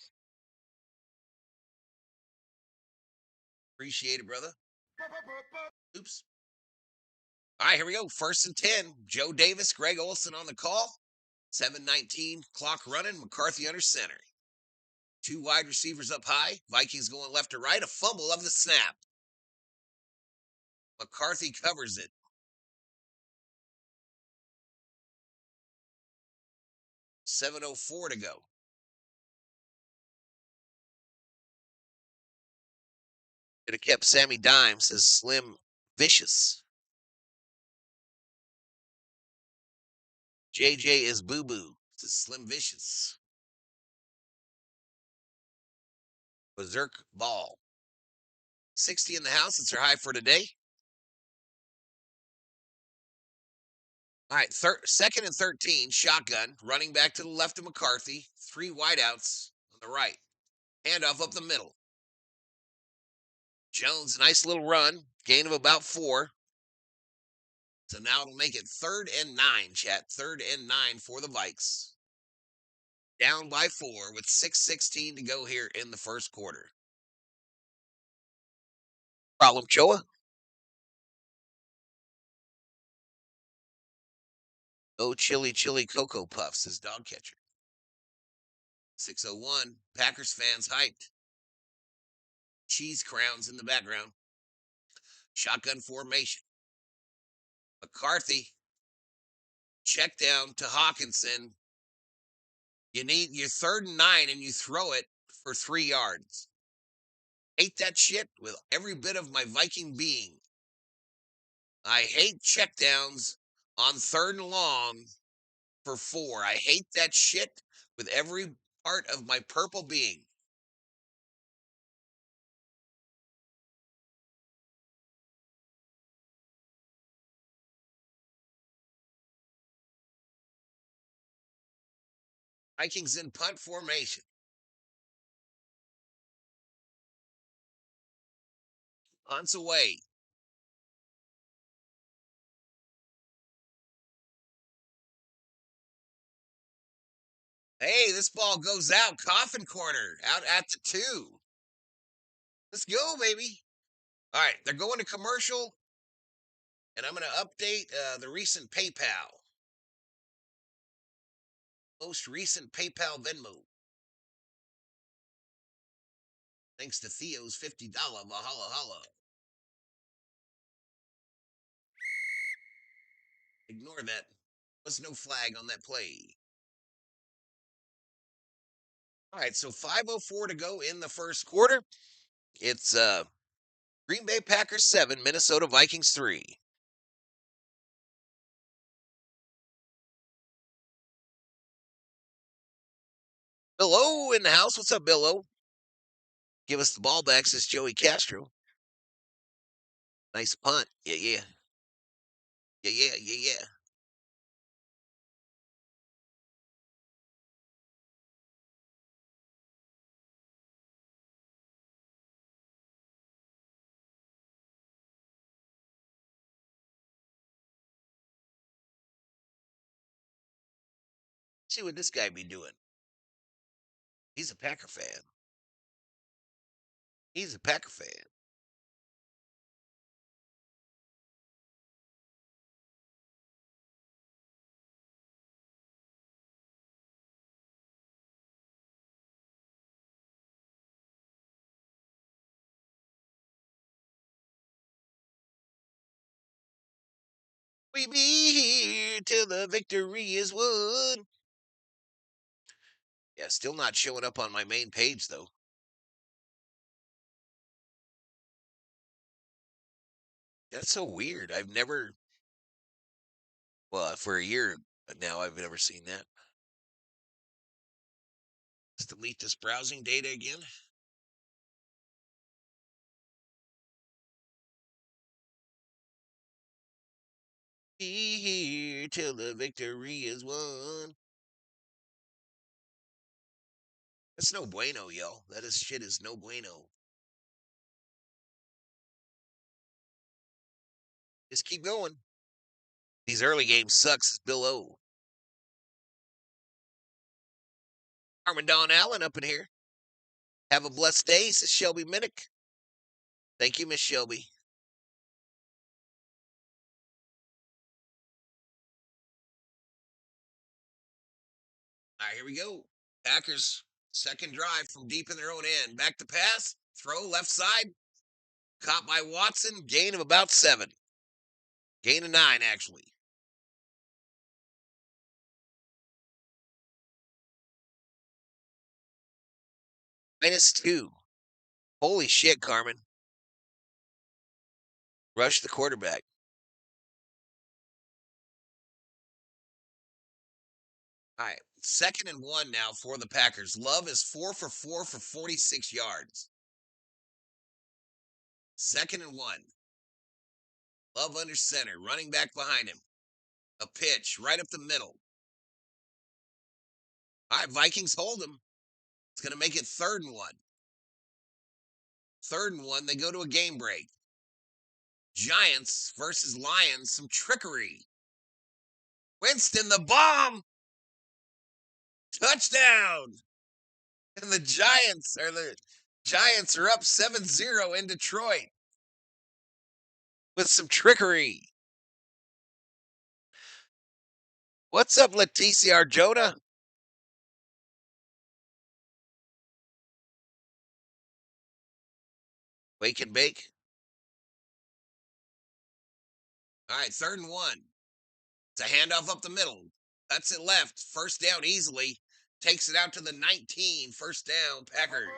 Appreciate it, brother. Oops. All right, here we go. 1st and 10. Joe Davis, Greg Olson on the call. 7:19, clock running. McCarthy under center. 2 wide receivers up high. Vikings going left to right. A fumble of the snap. McCarthy covers it. 7:04 to go. Could have kept Sammy Dime, says Slim Vicious. JJ is boo boo, says Slim Vicious. Berserk Ball. 60 in the house. It's our high for today. All right, 2nd and 13, shotgun, running back to the left of McCarthy. 3 wideouts on the right. Handoff up the middle. Jones, nice little run. Gain of about 4. So now it'll make it 3rd and 9, chat. 3rd and 9 for the Vikes. Down by 4 with 6:16 to go here in the first quarter. Problem, Choa? Oh, chili Cocoa Puffs, says Dog Catcher. 6:01, Packers fans hyped. Cheese crowns in the background. Shotgun formation. McCarthy. Check down to Hawkinson. You need your 3rd and 9 and you throw it for 3 yards. Hate that shit with every bit of my Viking being. I hate checkdowns on 3rd and long for 4. I hate that shit with every part of my purple being. Vikings in punt formation. Punts away. Hey, this ball goes out. Coffin corner out at the 2. Let's go, baby. All right, they're going to commercial, and I'm going to update the recent PayPal. Most recent PayPal Venmo. Thanks to Theo's $50 Valhalla. Ignore that. There's no flag on that play. All right, so 5:04 to go in the first quarter. It's Green Bay Packers 7, Minnesota Vikings 3. Bill O in the house. What's up, Bill O? Give us the ball back, says Joey Castro. Nice punt. Yeah. See what this guy be doing. He's a Packer fan. He's a Packer fan. We be here till the victory is won. Yeah, still not showing up on my main page, though. That's so weird. I've never, well, for a year now, I've never seen that. Let's delete this browsing data again. Be here till the victory is won. That's no bueno, yo. That is shit is no bueno. Just keep going. These early games sucks. Bill O. Carmen Don Allen up in here. Have a blessed day, says Shelby Minnick. Thank you, Miss Shelby. All right, here we go. Packers, second drive from deep in their own end. Back to pass. Throw left side. Caught by Watson. Gain of about 7. Gain of 9, actually. -2. Holy shit, Carmen. Rush the quarterback. All right, 2nd and 1 now for the Packers. Love is 4 for 4 for 46 yards. 2nd and 1. Love under center, running back behind him. A pitch right up the middle. All right, Vikings hold him. It's going to make it 3rd and 1. 3rd and 1, they go to a game break. Giants versus Lions, some trickery. Winston, the bomb. Touchdown. And the Giants are up 7-0 in Detroit with some trickery. What's up, Leticia Arjona? Wake and bake. All right, 3rd and 1. It's a handoff up the middle. Cuts it left. 1st down easily. Takes it out to the 19. 1st down, Packers.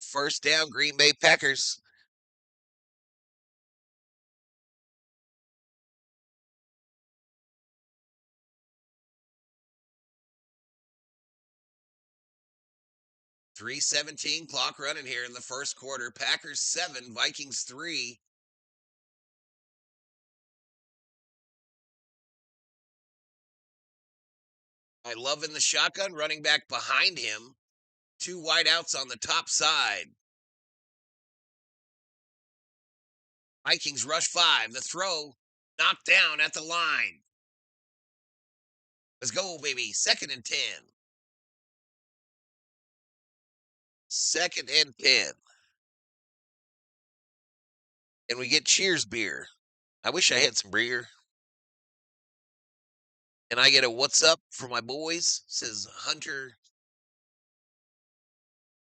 1st down, Green Bay Packers. 3:17 clock running here in the first quarter. Packers 7, Vikings 3. I love in the shotgun, running back behind him. 2 wideouts on the top side. Vikings rush 5. The throw knocked down at the line. Let's go, baby. 2nd and 10. 2nd and 10. And we get Cheers beer. I wish I had some beer. And I get a what's up for my boys. Says Hunter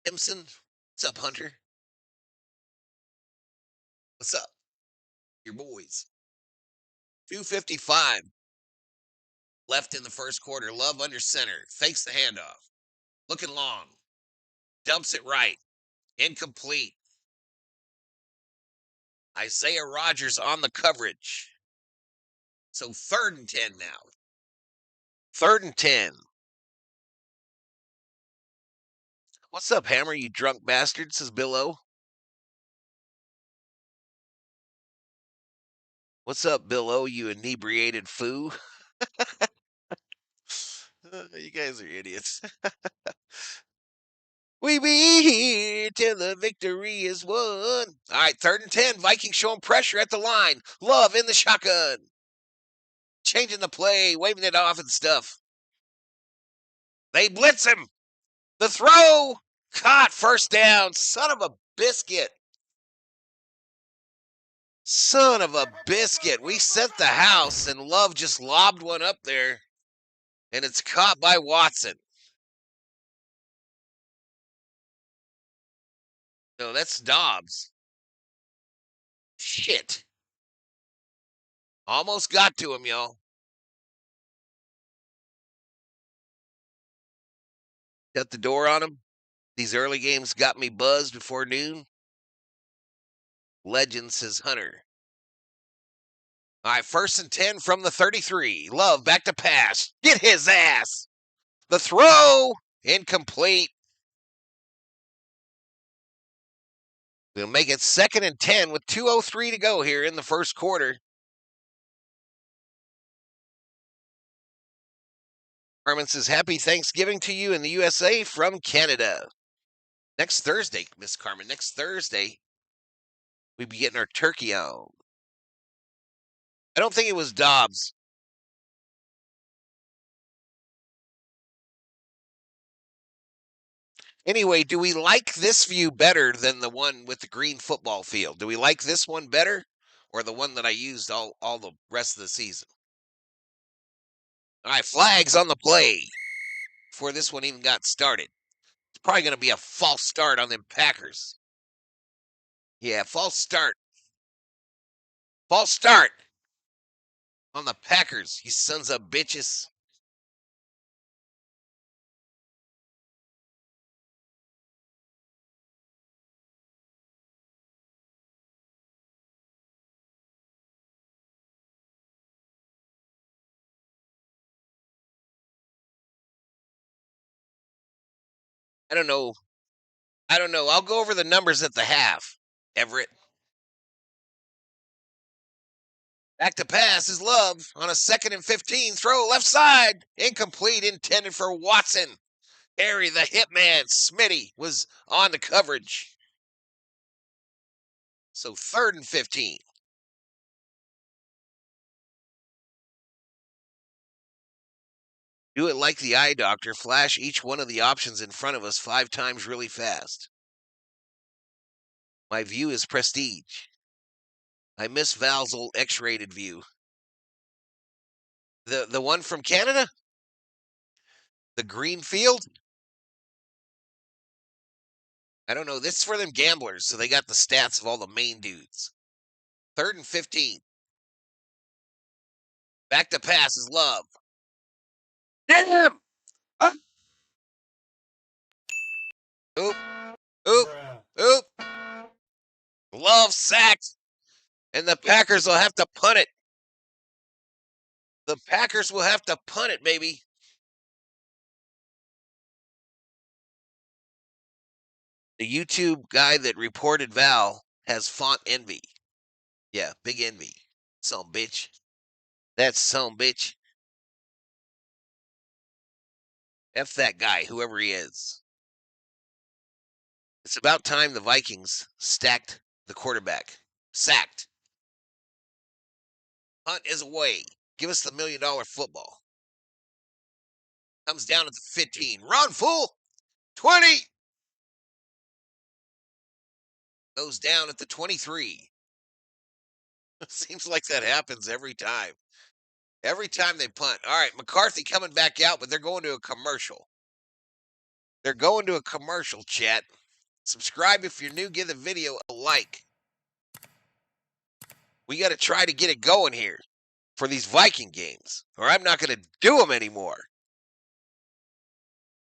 Simpson. What's up, Hunter? What's up? Your boys. 2:55 left in the first quarter. Love under center. Fakes the handoff. Looking long. Dumps it right. Incomplete. Isaiah Rodgers on the coverage. So 3rd and 10 now. 3rd and 10. What's up, Hammer, you drunk bastard, says Bill O. What's up, Bill O, you inebriated foo? You guys are idiots. We be here till the victory is won. All right, 3rd and 10. Vikings showing pressure at the line. Love in the shotgun. Changing the play, waving it off and stuff. They blitz him. The throw. Caught. 1st down. Son of a biscuit. Son of a biscuit. We sent the house, and Love just lobbed one up there, and it's caught by Watson. No, that's Dobbs. Shit. Almost got to him, y'all. Shut the door on him. These early games got me buzzed before noon. Legend, says Hunter. All right, 1st and 10 from the 33. Love back to pass. Get his ass. The throw. Incomplete. We'll make it 2nd and 10 with 2:03 to go here in the first quarter. Carmen says, happy Thanksgiving to you in the USA from Canada. Next Thursday, Miss Carmen, next Thursday, we'll be getting our turkey on. I don't think it was Dobbs. Anyway, do we like this view better than the one with the green football field? Do we like this one better or the one that I used all the rest of the season? All right, flags on the play before this one even got started. It's probably going to be a false start on them Packers. Yeah, false start. False start on the Packers, you sons of bitches. I don't know. I'll go over the numbers at the half, Everett. Back to pass is Love on a 2nd and 15. Throw left side. Incomplete, intended for Watson. Harry, the hitman, Smitty, was on the coverage. So 3rd and 15. Do it like the eye doctor. Flash each one of the options in front of us 5 times really fast. My view is prestige. I miss Val's old X-rated view. The one from Canada? The green field? I don't know. This is for them gamblers, so they got the stats of all the main dudes. 3rd and 15. Back to pass is Love. Damn! Oop. Oop. Oop. Love sacked. And the Packers will have to punt it. The Packers will have to punt it, baby. The YouTube guy that reported Val has font envy. Yeah, big envy. Some bitch. That's some bitch. F that guy, whoever he is. It's about time the Vikings stacked the quarterback. Sacked. Hunt is away. Give us the $1 million football. Comes down at the 15. Run, fool! 20! Goes down at the 23. Seems like that happens every time. Every time they punt. All right, McCarthy coming back out, but they're going to a commercial. They're going to a commercial, chat. Subscribe if you're new. Give the video a like. We got to try to get it going here for these Viking games, or I'm not going to do them anymore.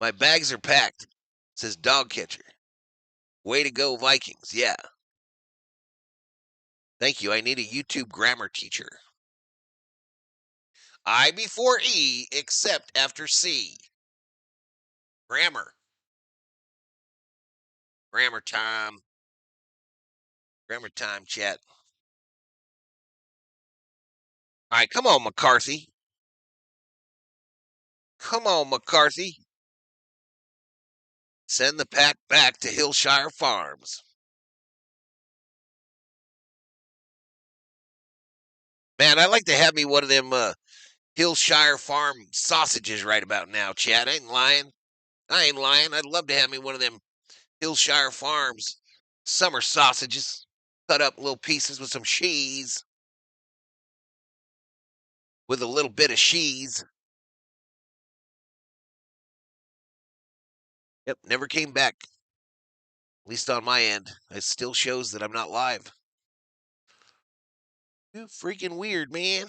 My bags are packed, says Dog Catcher. Way to go, Vikings. Yeah. Thank you. I need a YouTube grammar teacher. I before E, except after C. Grammar. Grammar time. Grammar time, chat. All right, come on, McCarthy. Come on, McCarthy. Send the pack back to Hillshire Farms. Man, I'd like to have me one of them Hillshire Farm sausages right about now, Chad. I ain't lying. I'd love to have me one of them Hillshire Farms summer sausages. Cut up little pieces with some cheese. With a little bit of cheese. Yep, never came back. At least on my end. It still shows that I'm not live. Too freaking weird, man.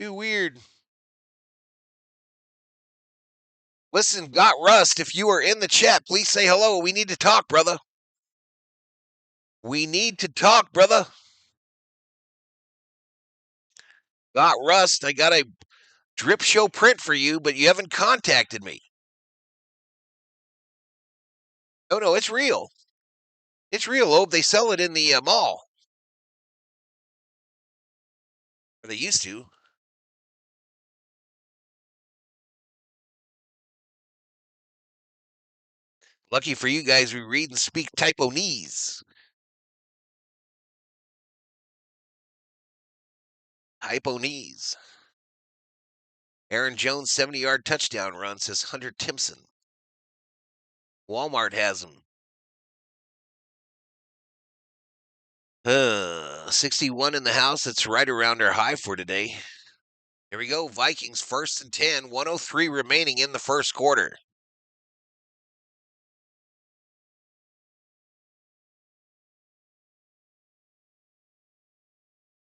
Too weird. Listen, Got Rust, if you are in the chat, please say hello. We need to talk, brother. We need to talk, brother. Got Rust, I got a drip show print for you, but you haven't contacted me. Oh, no, it's real. It's real, Obe. They sell it in the mall. Or they used to. Lucky for you guys, we read and speak Taiwanese. Taiwanese. Aaron Jones, 70-yard touchdown run, says Hunter Timpson. Walmart has them. 61 in the house. That's right around our high for today. Here we go. Vikings 1st and 10. 1:03 remaining in the first quarter.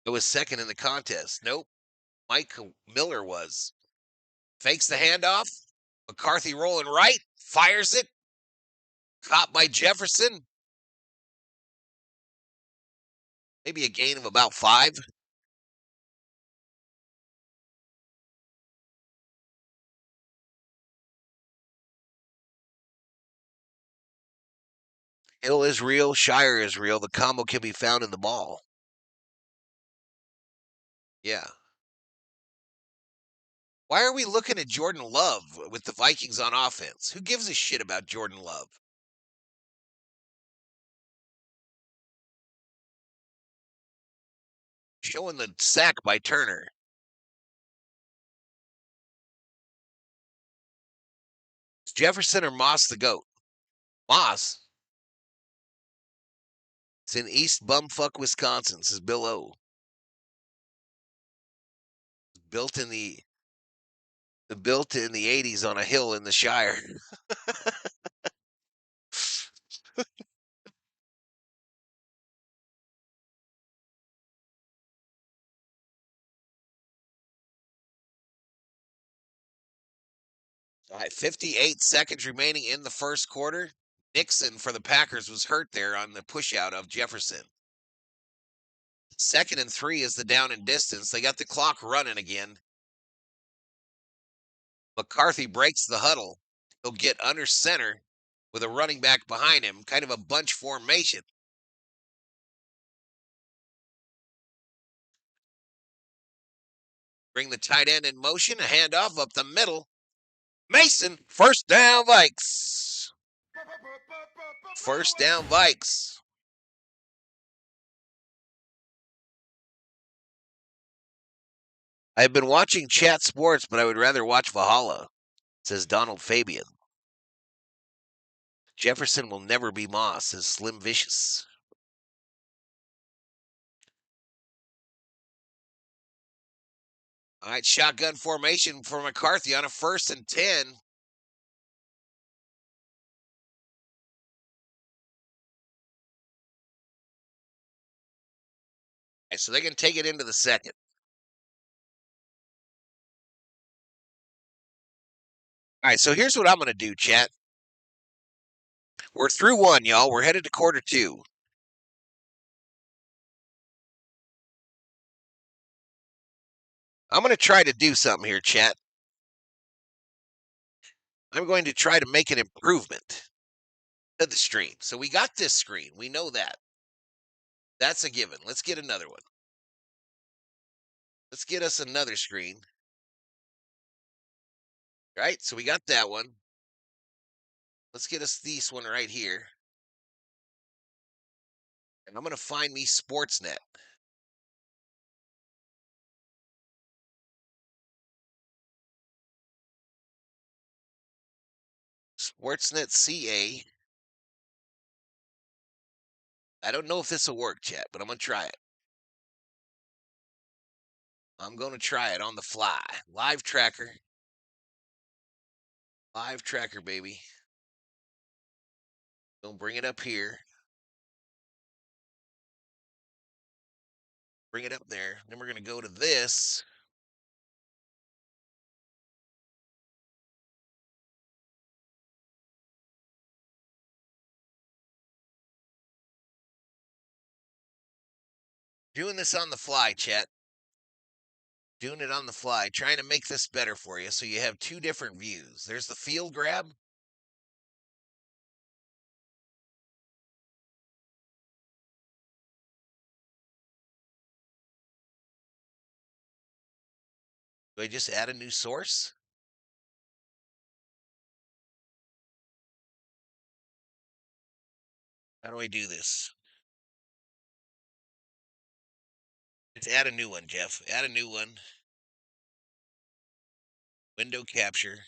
It was second in the contest. Nope. Mike Miller was. Fakes the handoff. McCarthy rolling right. Fires it. Caught by Jefferson. Maybe a gain of about 5. Hill is real. Shire is real. The combo can be found in the ball. Yeah. Why are we looking at Jordan Love with the Vikings on offense? Who gives a shit about Jordan Love? Showing the sack by Turner. Is Jefferson or Moss the GOAT? Moss. It's in East Bumfuck, Wisconsin, says Bill O. Built in the 80s on a hill in the Shire. All right, 58 seconds remaining in the first quarter. Nixon for the Packers was hurt there on the pushout of Jefferson. 2nd and 3 is the down and distance. They got the clock running again. McCarthy breaks the huddle. He'll get under center with a running back behind him, kind of a bunch formation. Bring the tight end in motion, a handoff up the middle. Mason, first down, Vikes. First down, Vikes. I've been watching Chat Sports, but I would rather watch Valhalla, says Donald Fabian. Jefferson will never be Moss, says Slim Vicious. All right, shotgun formation for McCarthy on a 1st and 10. All right, so they can take it into the second. All right, so here's what I'm going to do, chat. We're through one, y'all. We're headed to quarter 2. I'm going to try to do something here, chat. I'm going to try to make an improvement to the stream. So we got this screen. We know that. That's a given. Let's get another one. Let's get us another screen. Right? So we got that one. Let's get us this one right here. And I'm going to find me Sportsnet. Sportsnet CA. I don't know if this will work, chat, but I'm going to try it. I'm going to try it on the fly. Live tracker. Live tracker, baby. Don't bring it up here. Bring it up there. Then we're going to go to this. Doing this on the fly, chat. Doing it on the fly. Trying to make this better for you so you have two different views. There's the field grab. Do I just add a new source? How do I do this? Let's add a new one, Jeff. Add a new one. Window capture.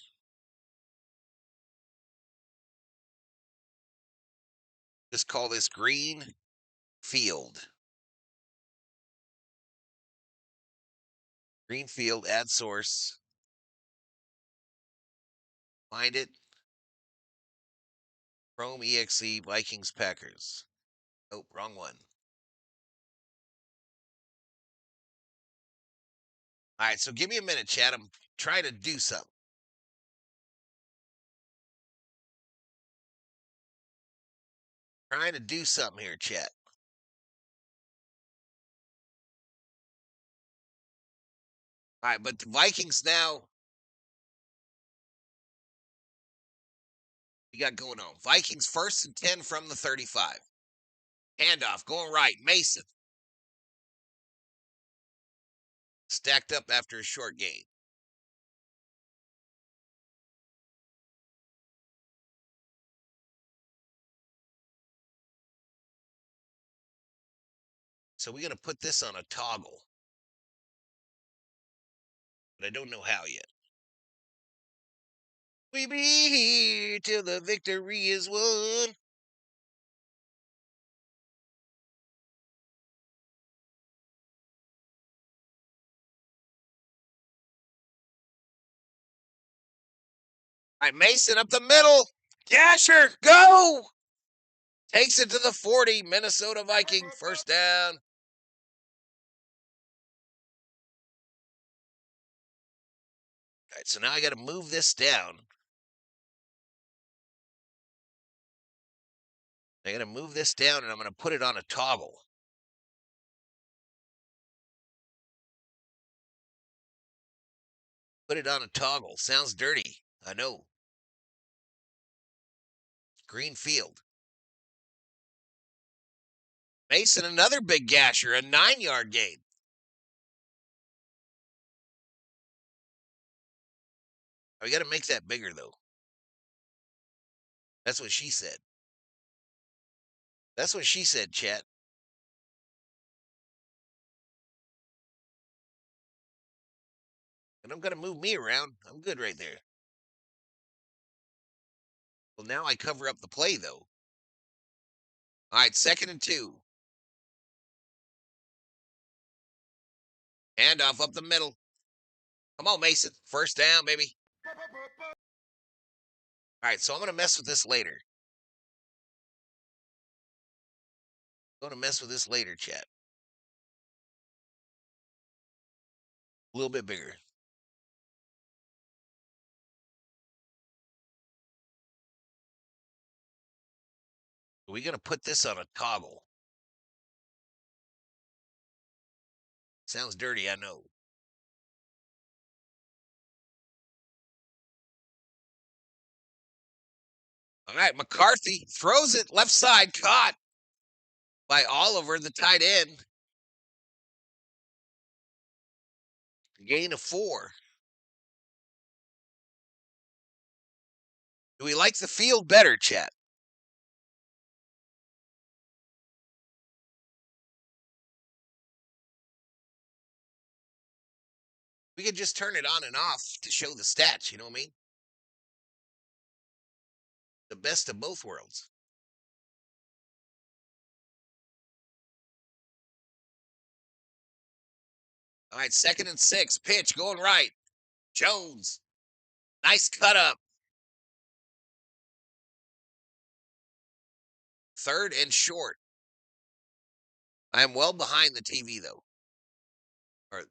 Just call this green field. Green field, add source. Find it. Chrome EXE, Vikings, Packers. Nope, wrong one. All right, so give me a minute, chat. I'm trying to do something. Trying to do something here, chat. All right, but the Vikings now, we got going on. Vikings 1st and 10 from the 35. Handoff, going right. Mason. Stacked up after a short gain. So we're going to put this on a toggle. But I don't know how yet. We be here till the victory is won. All right, Mason up the middle. Gasher, go! Takes it to the 40. Minnesota Viking, 1st down. All right, so now I got to move this down. I got to move this down, and I'm going to put it on a toggle. Put it on a toggle. Sounds dirty. I know. Green field. Mason, another big gasher, a 9-yard gain. We got to make that bigger, though. That's what she said. That's what she said, chat. And I'm going to move me around. I'm good right there. Well, now I cover up the play, though. All right, 2nd and 2. Handoff up the middle. Come on, Mason. First down, baby. All right, so I'm going to mess with this later. I'm going to mess with this later, chat. A little bit bigger. We're going to put this on a toggle. Sounds dirty, I know. All right, McCarthy throws it left side, caught by Oliver, the tight end. Gain of 4. Do we like the field better, chat? We could just turn it on and off to show the stats, you know what I mean? The best of both worlds. All right, 2nd and 6. Pitch going right. Jones. Nice cut up. 3rd and short. I am well behind the TV, though. Or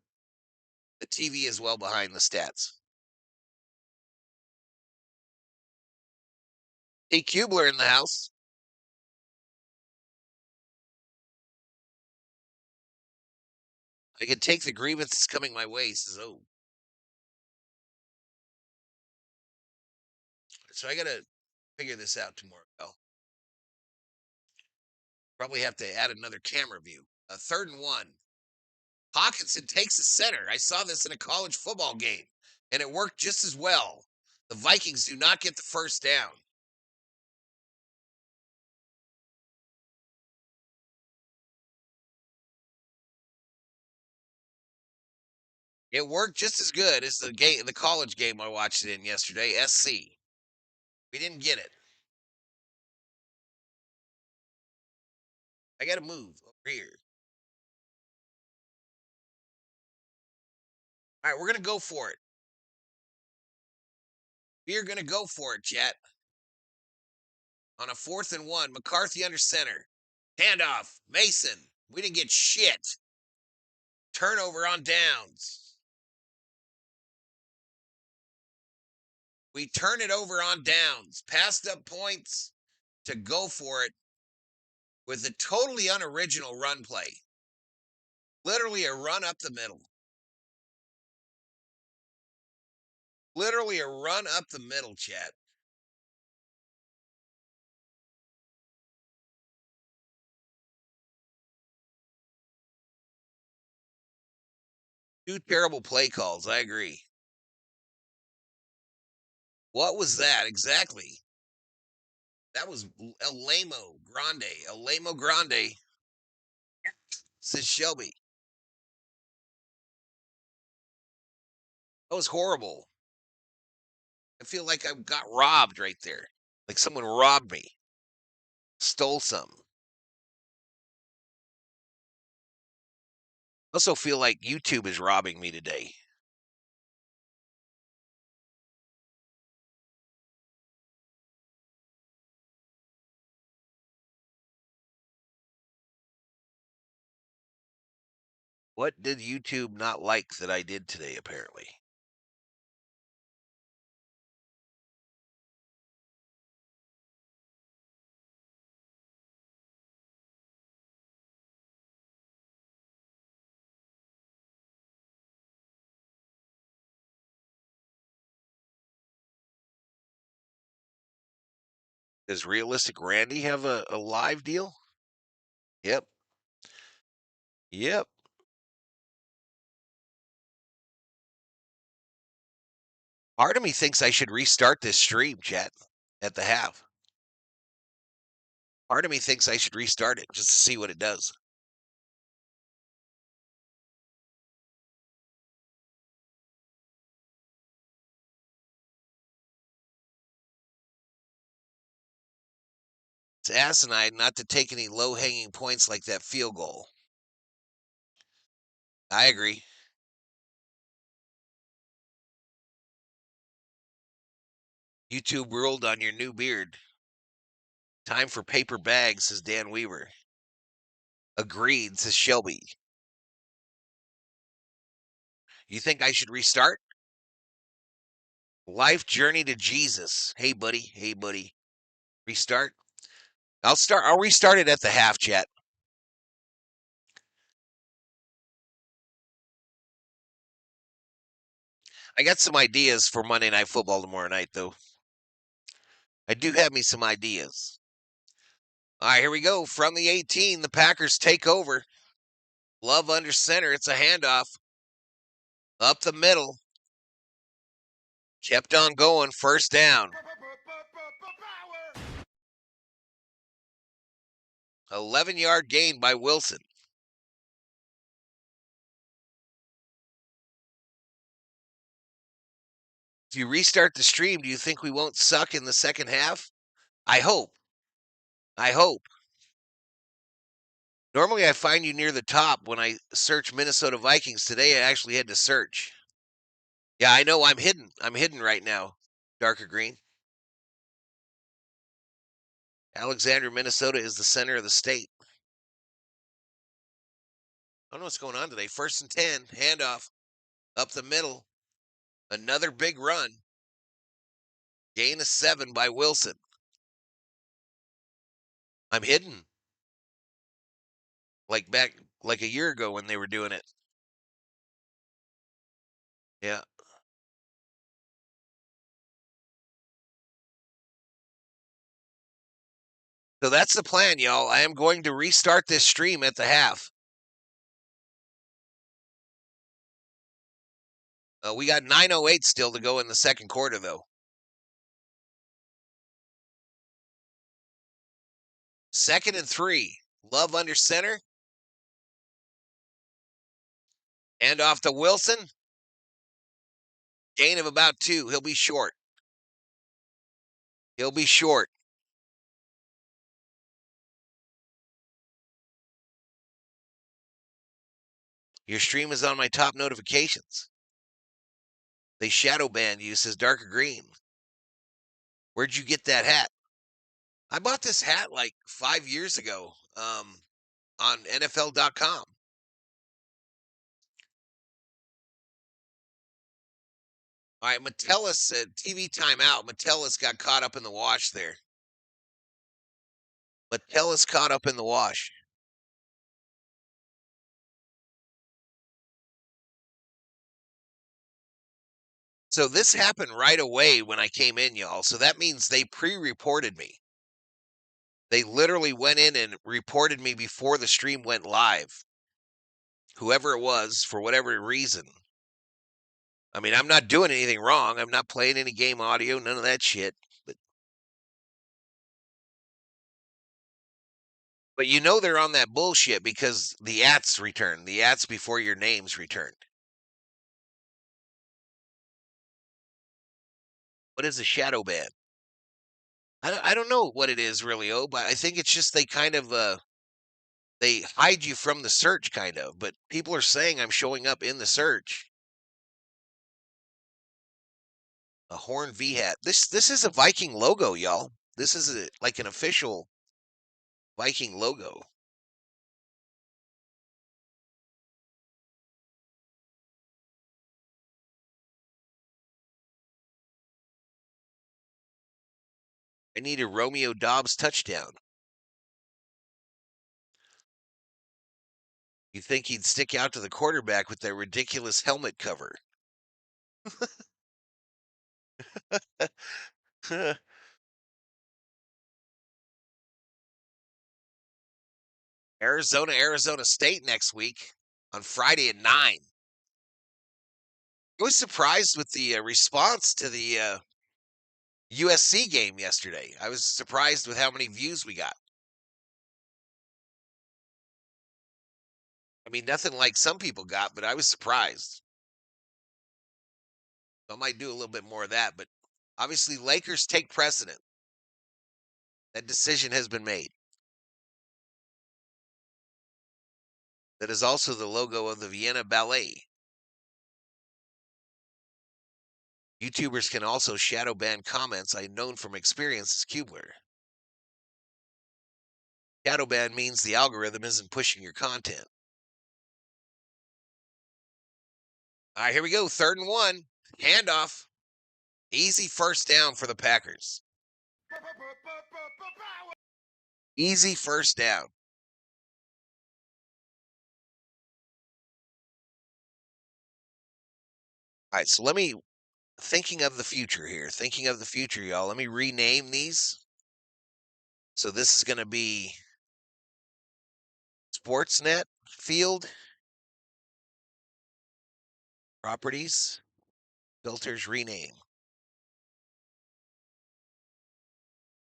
the TV is well behind the stats. Hey, Kubler in the house. I can take the grievance coming my way, says, oh. So I got to figure this out tomorrow. Probably have to add another camera view. 3rd and 1. Hawkinson takes the center. I saw this in a college football game, and it worked just as well. The Vikings do not get the first down. It worked just as good as the college game I watched it in yesterday, SC. We didn't get it. I got to move over here. All right, we're going to go for it. We are going to go for it, chat. On a 4th and 1, McCarthy under center. Handoff, Mason. We didn't get shit. Turnover on downs. We turn it over on downs. Passed up points to go for it with a totally unoriginal run play. Literally a run up the middle. Literally a run up the middle, chat. Two terrible play calls. I agree. What was that exactly? That was Elamo Grande, says Shelby. That was horrible. I feel like I got robbed right there. Like someone robbed me. Stole something. I also feel like YouTube is robbing me today. What did YouTube not like that I did today, apparently? Does Realistic Randy have a live deal? Yep. Yep. Part of me thinks I should restart this stream, chat, at the half. Part of me thinks I should restart it just to see what it does. It's asinine not to take any low-hanging points like that field goal. I agree. YouTube ruled on your new beard. Time for paper bags, says Dan Weaver. Agreed, says Shelby. You think I should restart? Life journey to Jesus. Hey, buddy. Hey, buddy. Restart? I'll restart it at the half, chat. I got some ideas for Monday Night Football tomorrow night, though. I do have me some ideas. All right, here we go. From the 18, the Packers take over. Love under center. It's a handoff. Up the middle. Kept on going. First down. 11-yard gain by Wilson. If you restart the stream, do you think we won't suck in the second half? I hope. I hope. Normally I find you near the top when I search Minnesota Vikings. Today I actually had to search. Yeah, I know I'm hidden. I'm hidden right now. Darker green. Alexandria, Minnesota is the center of the state. I don't know what's going on today. 1st and 10. Handoff. Up the middle. Another big run. Gain of 7 by Wilson. I'm hidden. Like a year ago when they were doing it. Yeah. So that's the plan, y'all. I am going to restart this stream at the half. We got 9:08 still to go in the second quarter, though. 2nd and 3. Love under center. And off to Wilson. Gain of about 2. He'll be short. He'll be short. Your stream is on my top notifications. They shadow banned you, says Darker Green. Where'd you get that hat? I bought this hat like 5 years ago on NFL.com. All right, Metellus said TV timeout. Metellus got caught up in the wash there. Metellus caught up in the wash. So this happened right away when I came in, y'all. So that means they pre-reported me. They literally went in and reported me before the stream went live. Whoever it was, for whatever reason. I mean, I'm not doing anything wrong. I'm not playing any game audio, none of that shit. But you know they're on that bullshit because the ats returned. The ats before your names returned. What is a shadow ban? I don't know what it is really, but I think it's just they kind of they hide you from the search kind of, but people are saying I'm showing up in the search. A Horn V hat. This is a Viking logo, y'all. This is like an official Viking logo. I need a Romeo Dobbs touchdown. You think he'd stick out to the quarterback with that ridiculous helmet cover? Arizona State next week on Friday at 9. I was surprised with the response to the USC game yesterday. I was surprised with how many views we got. I mean, nothing like some people got, but I was surprised. I might do a little bit more of that, but obviously Lakers take precedent. That decision has been made. That is also the logo of the Vienna Ballet. YouTubers can also shadow ban comments. I known from experience as Kubler. Shadow ban means the algorithm isn't pushing your content. All right, here we go. 3rd and 1. Handoff. Easy first down for the Packers. Easy first down. All right, so thinking of the future here. Thinking of the future, y'all. Let me rename these. So this is going to be Sportsnet Field. Properties. Filters rename.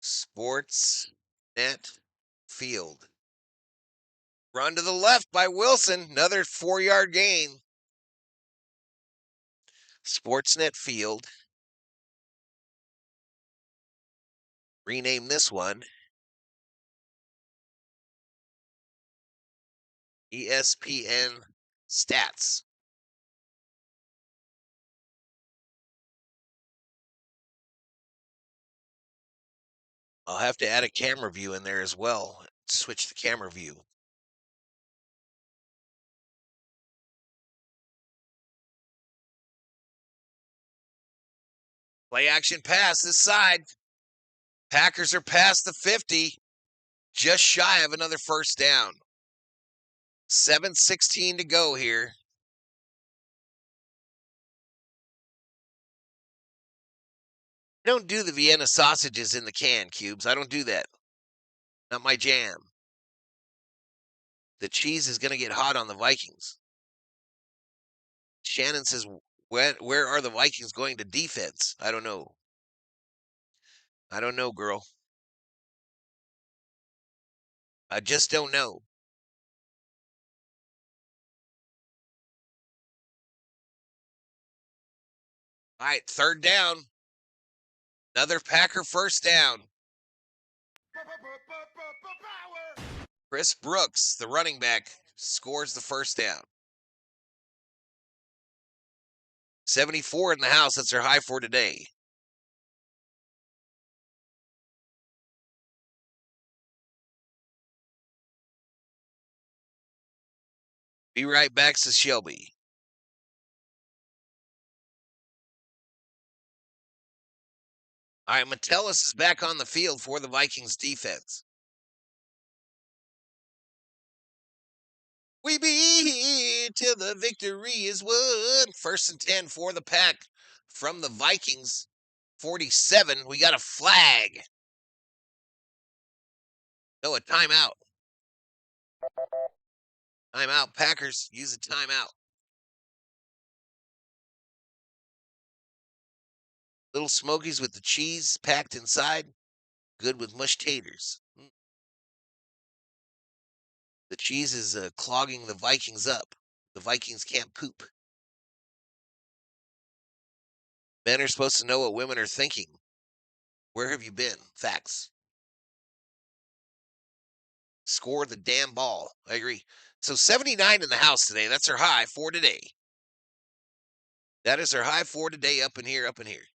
Sportsnet Field. Run to the left by Wilson. Another 4-yard gain. Sportsnet Field. Rename this one. ESPN Stats. I'll have to add a camera view in there as well. Switch the camera view. Play action pass this side. Packers are past the 50. Just shy of another first down. 7:16 to go here. I don't do the Vienna sausages in the can, Cubes. I don't do that. Not my jam. The cheese is going to get hot on the Vikings. Shannon says, where are the Vikings going to defense? I don't know. I don't know, girl. I just don't know. All right, 3rd down. Another Packer first down. Chris Brooks, the running back, scores the first down. 74 in the house. That's their high for today. Be right back, says Shelby. All right, Metellus is back on the field for the Vikings defense. We be here till the victory is won. 1st and 10 for the Pack from the Vikings. 47. We got a flag. No, a timeout. Timeout. Packers use a timeout. Little Smokies with the cheese packed inside. Good with mushed taters. The cheese is clogging the Vikings up. The Vikings can't poop. Men are supposed to know what women are thinking. Where have you been? Facts. Score the damn ball. I agree. So 79 in the house today. That's our high for today. That is our high for today. Up in here, up in here.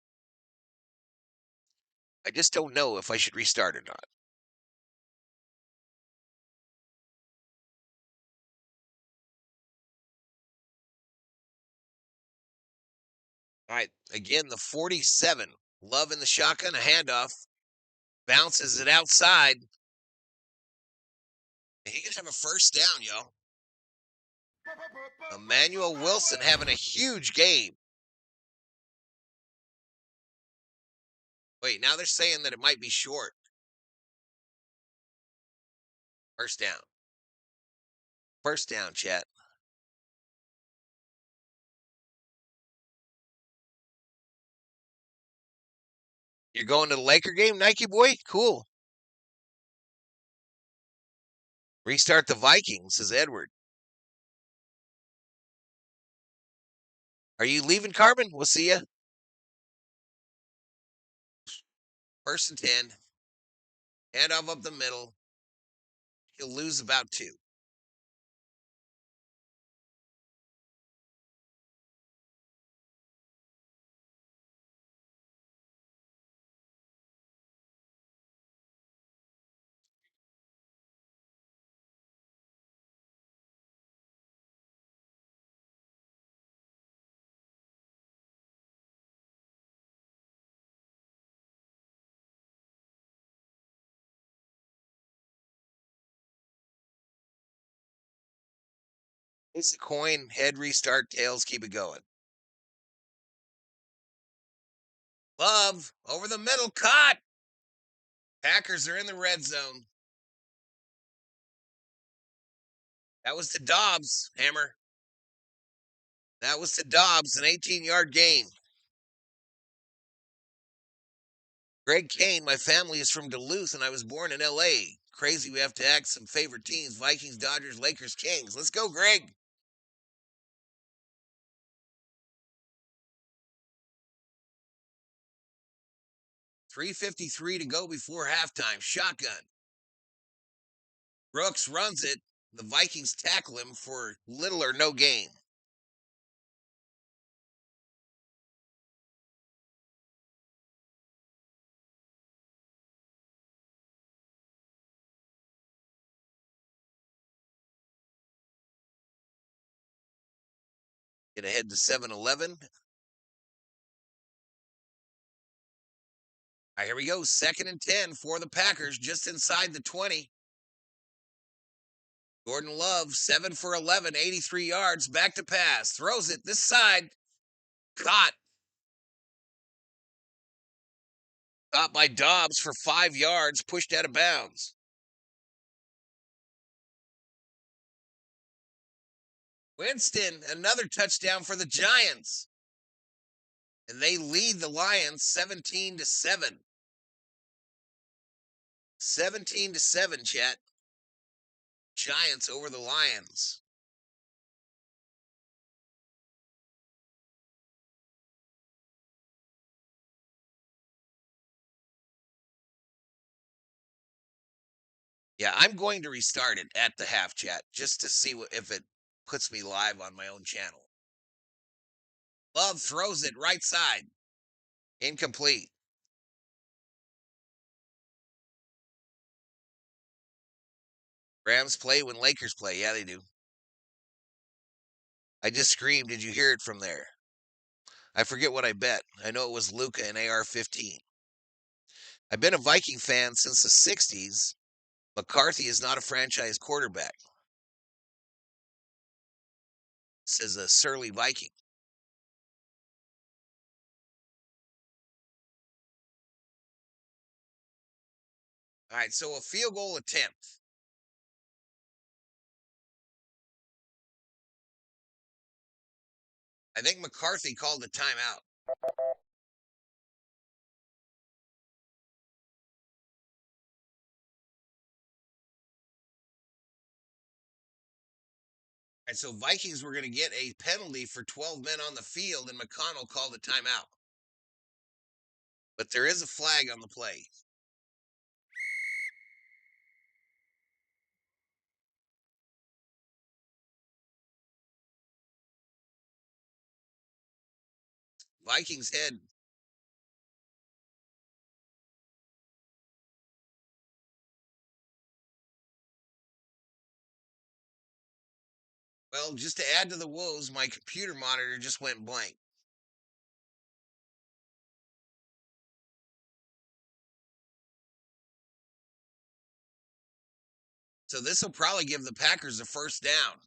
I just don't know if I should restart or not. All right. Again, the 47. Love in the shotgun. A handoff. Bounces it outside. He could have a first down, y'all. Emmanuel Wilson having a huge game. Wait, now they're saying that it might be short. First down. First down, chat. You're going to the Laker game, Nike boy? Cool. Restart the Vikings, says Edward. Are you leaving, Carbon? We'll see ya. First and 10. Hand off up the middle. He'll lose about 2. It's a coin, head restart, tails, keep it going. Love, over the middle, caught. Packers are in the red zone. That was to Dobbs, Hammer. That was to Dobbs, an 18-yard gain. Greg Kane, my family is from Duluth, and I was born in L.A. Crazy we have to act some favorite teams, Vikings, Dodgers, Lakers, Kings. Let's go, Greg. .353 to go before halftime. Shotgun. Brooks runs it. The Vikings tackle him for little or no gain. Get ahead to 7-11. All right, here we go. 2nd and 10 for the Packers, just inside the 20. Jordan Love, 7 for 11, 83 yards, back to pass. Throws it this side. Caught. Caught by Dobbs for 5 yards, pushed out of bounds. Winston, another touchdown for the Giants. And they lead the Lions 17-7. 17-7, chat. Giants over the Lions. Yeah, I'm going to restart it at the half, chat, just to see if it puts me live on my own channel. Love throws it right side. Incomplete. Rams play when Lakers play. Yeah, they do. I just screamed. Did you hear it from there? I forget what I bet. I know it was Luka and AR-15. I've been a Viking fan since the 60s. McCarthy is not a franchise quarterback, says a surly Viking. All right, so a field goal attempt. I think McCarthy called a timeout. And so Vikings were going to get a penalty for 12 men on the field, and McConnell called a timeout. But there is a flag on the play. Vikings head. Well, just to add to the woes, my computer monitor just went blank. So this will probably give the Packers a first down.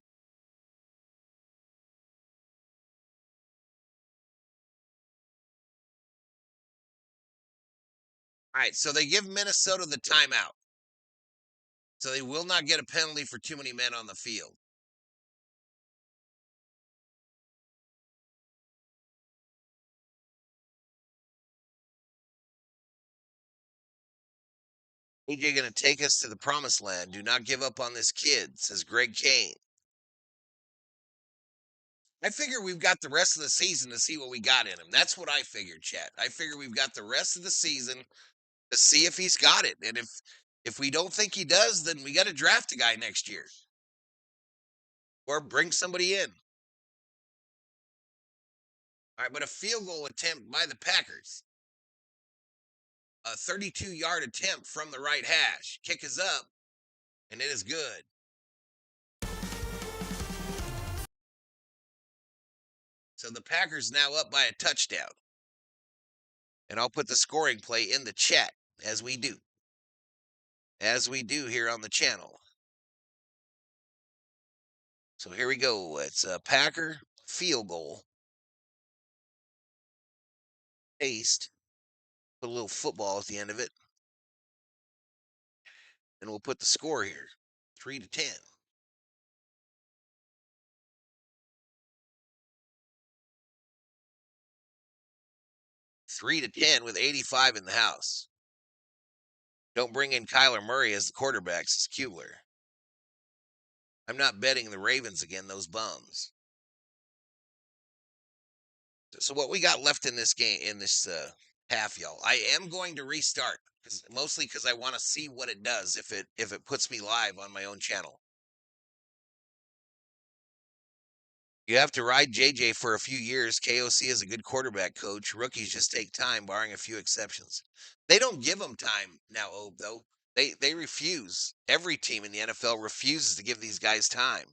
All right, so they give Minnesota the timeout. So they will not get a penalty for too many men on the field. AJ going to take us to the promised land. Do not give up on this kid, says Greg Kane. I figure we've got the rest of the season to see what we got in him. That's what I figured, Chat. I figure we've got the rest of the season to see if he's got it. And if we don't think he does, then we got to draft a guy next year. Or bring somebody in. All right, but a field goal attempt by the Packers. A 32-yard attempt from the right hash. Kick is up, and it is good. So the Packers now up by a touchdown. And I'll put the scoring play in the chat, as we do. As we do here on the channel. So here we go. It's a Packer field goal. Paste. Put a little football at the end of it. And we'll put the score here. 3-10. Three to 10 with 85 in the house. Don't bring in Kyler Murray as the quarterback, says Kubler. I'm not betting the Ravens again, those bums. So what we got left in this game, in this half, y'all, I am going to restart, mostly because I want to see what it does if it puts me live on my own channel. You have to ride JJ for a few years. KOC is a good quarterback coach. Rookies just take time, barring a few exceptions. They don't give them time now, Obe, though. They refuse. Every team in the NFL refuses to give these guys time.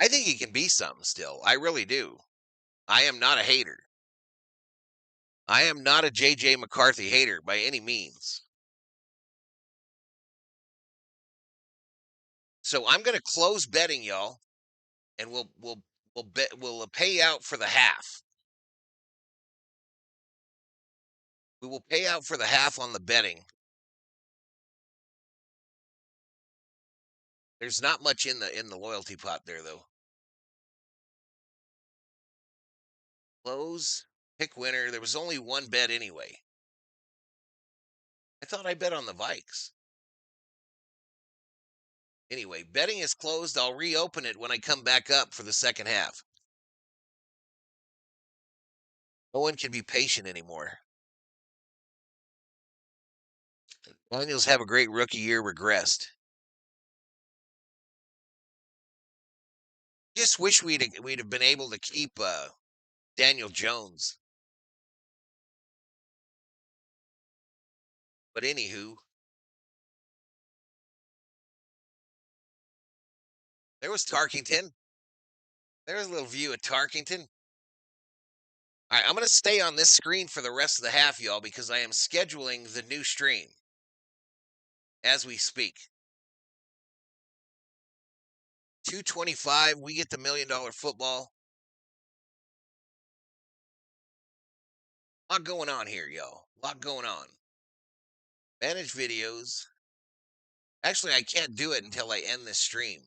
I think he can be something still. I really do. I am not a hater. I am not a J.J. McCarthy hater by any means. So I'm going to close betting, y'all, and we'll pay out for the half. We will pay out for the half on the betting. There's not much in the loyalty pot there, though. Close, pick winner. There was only one bet anyway. I thought I bet on the Vikes. Anyway, betting is closed. I'll reopen it when I come back up for the second half. No one can be patient anymore. Daniels have a great rookie year, regressed. Just wish we'd have been able to keep Daniel Jones. But anywho, there was Tarkington. There's a little view of Tarkington. All right, I'm going to stay on this screen for the rest of the half, y'all, because I am scheduling the new stream as we speak. 225, we get the $1 Million Football. A lot going on here, y'all. A lot going on. Manage videos. Actually, I can't do it until I end this stream.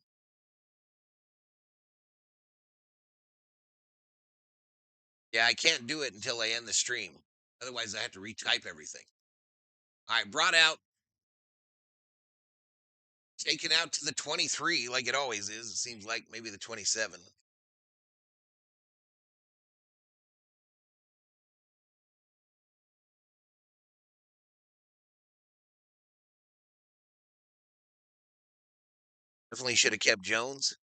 Yeah, I can't do it until I end the stream. Otherwise, I have to retype everything. All right, brought out. Taken out to the 23 like it always is. It seems like maybe the 27. Definitely should have kept Jones.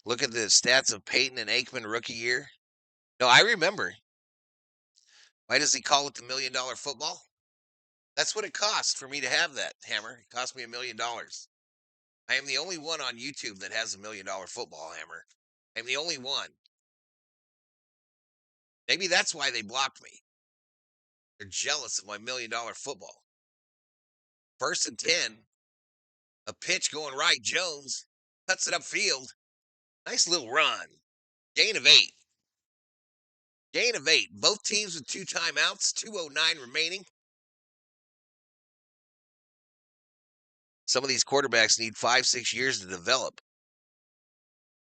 Look at the stats of Peyton and Aikman rookie year. No, I remember. Why does he call it the $1 Million Football? That's what it cost for me to have that, Hammer. It cost me $1 million. I am the only one on YouTube that has a $1 Million Football, Hammer. I'm the only one. Maybe that's why they blocked me. They're jealous of my $1 Million Football. 1st and 10. A pitch going right. Jones cuts it upfield. Nice little run. Gain of 8. Gain of 8. Both teams with 2 timeouts. 2:09 remaining. Some of these quarterbacks need 5-6 years to develop.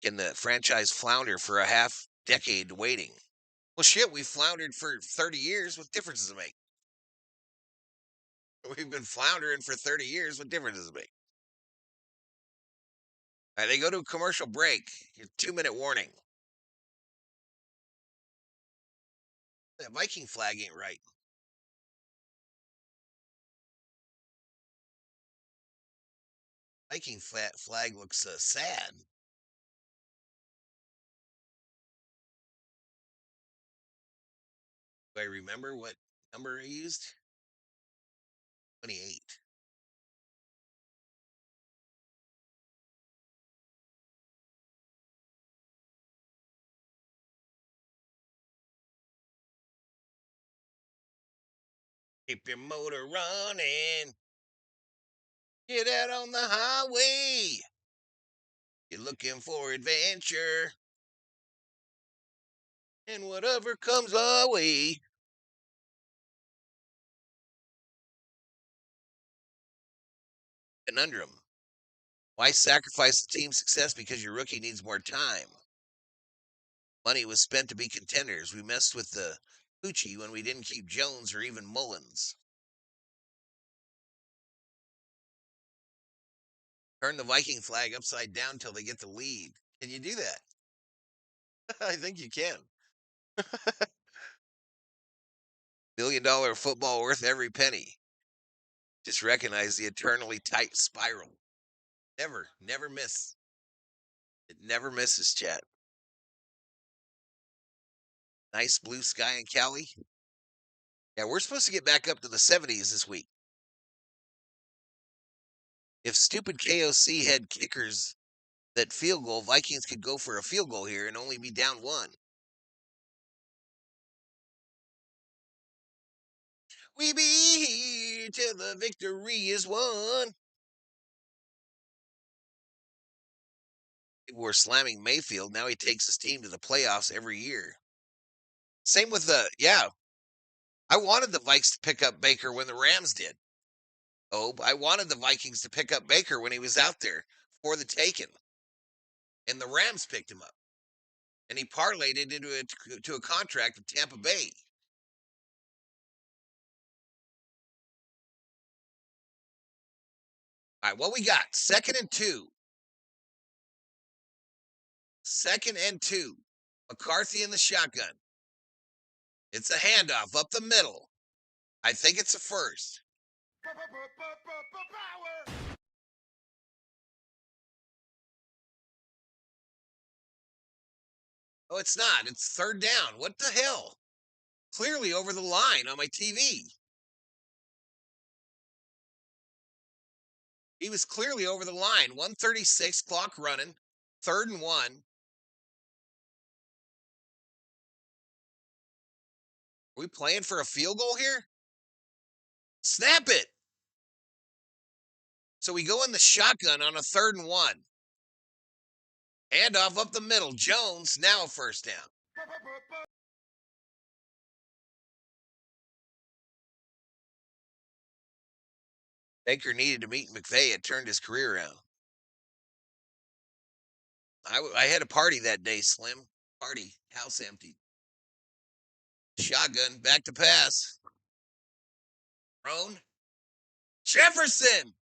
Can the franchise flounder for a half decade waiting? Well, shit, we floundered for 30 years. What difference does it make? We've been floundering for 30 years. What difference does it make? All right, they go to a commercial break. Your 2-minute warning. That Viking flag ain't right. Viking flag looks sad. Do I remember what number I used? 28. Keep your motor running. Get out on the highway. You're looking for adventure. And whatever comes our way. Conundrum. Why sacrifice the team's success because your rookie needs more time? Money was spent to be contenders. We messed with the Poochie when we didn't keep Jones or even Mullins. Turn the Viking flag upside down till they get the lead. Can you do that? I think you can. $1 billion football worth every penny. Just recognize the eternally tight spiral. Never miss. It never misses, chat. Nice blue sky in Cali. Yeah, we're supposed to get back up to the 70s this week. If stupid KOC had kickers that field goal, Vikings could go for a field goal here and only be down 1. We be here till the victory is won. We're slamming Mayfield. Now he takes his team to the playoffs every year. Same with I wanted the Vikes to pick up Baker when the Rams did. Oh, I wanted the Vikings to pick up Baker when he was out there for the taking. And the Rams picked him up. And he parlayed it into a contract with Tampa Bay. All right, what we got? 2nd and 2. 2nd and 2. McCarthy in the shotgun. It's a handoff up the middle. I think it's a first. Oh, it's not. It's 3rd down. What the hell? Clearly over the line on my TV. He was clearly over the line. 1:36, clock running. 3rd and 1. Are we playing for a field goal here? Snap it. So we go in the shotgun on a 3rd and 1. Handoff up the middle. Jones, now a first down. Baker needed to meet McVay. It turned his career around. I had a party that day, Slim. Party. House empty. Shotgun. Back to pass. Roan. Jefferson.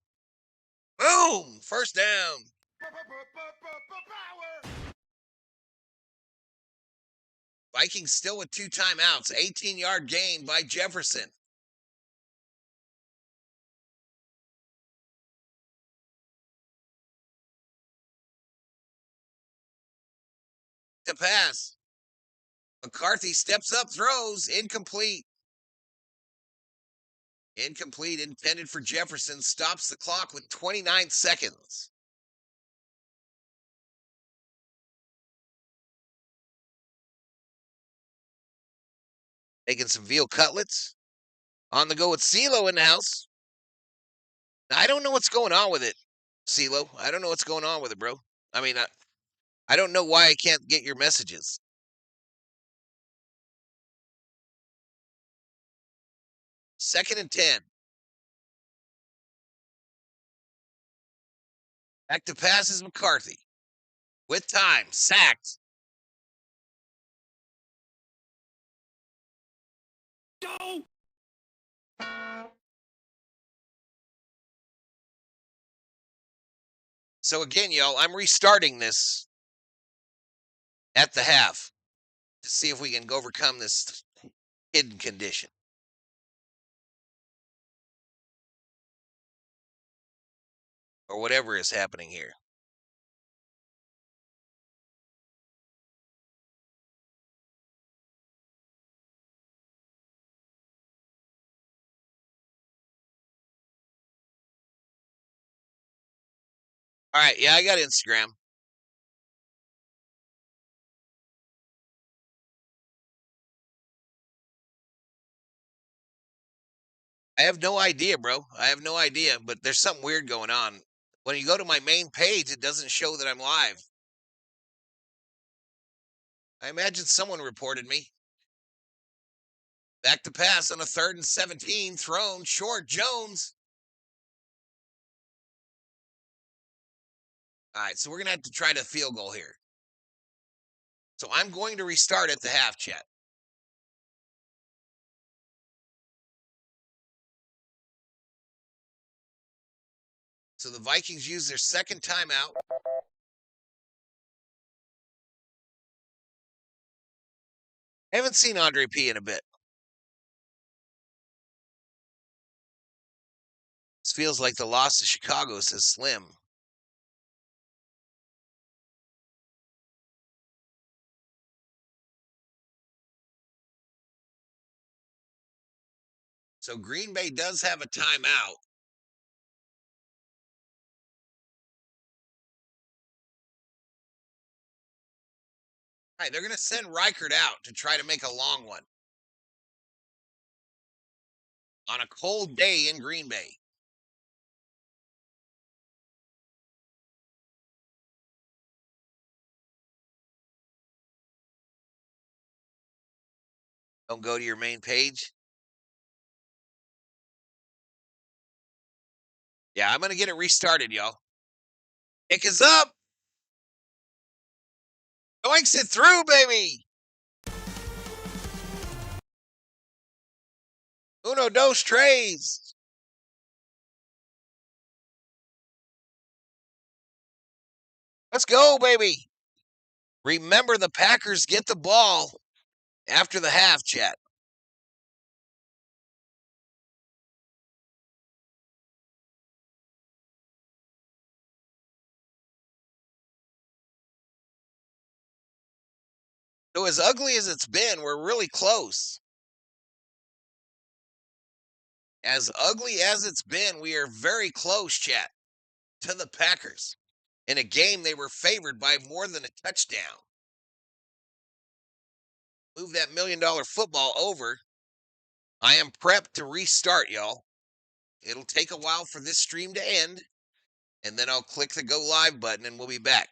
Boom. First down. Vikings still with 2 timeouts. 18-yard gain by Jefferson. To pass. McCarthy steps up, throws, incomplete. Incomplete, intended for Jefferson, stops the clock with 29 seconds. Making some veal cutlets. On the go with CeeLo in the house. I don't know what's going on with it, CeeLo. I don't know what's going on with it, bro. I mean, I don't know why I can't get your messages. 2nd and 10. Back to passes McCarthy. With time. Sacked. Go! So again, y'all, I'm restarting this at the half to see if we can overcome this hidden condition. Or whatever is happening here. All right, yeah, I got Instagram. I have no idea, bro. I have no idea, but there's something weird going on. When you go to my main page, it doesn't show that I'm live. I imagine someone reported me. Back to pass on a 3rd and 17, thrown short, Jones. All right, so we're going to have to try to field goal here. So I'm going to restart at the half, chat. So the Vikings use their second timeout. I haven't seen Andre P in a bit. This feels like the loss to Chicago, says Slim. So Green Bay does have a timeout. All right, they're going to send Reichert out to try to make a long one on a cold day in Green Bay. Don't go to your main page. Yeah, I'm going to get it restarted, y'all. Kick is up. Doinks it through, baby. Uno, dos, tres. Let's go, baby. Remember, the Packers get the ball after the half, chat. So as ugly as it's been, we're really close. As ugly as it's been, we are very close, chat, to the Packers. In a game they were favored by more than a touchdown. Move that $1 million football over. I am prepped to restart, y'all. It'll take a while for this stream to end, and then I'll click the go live button and we'll be back.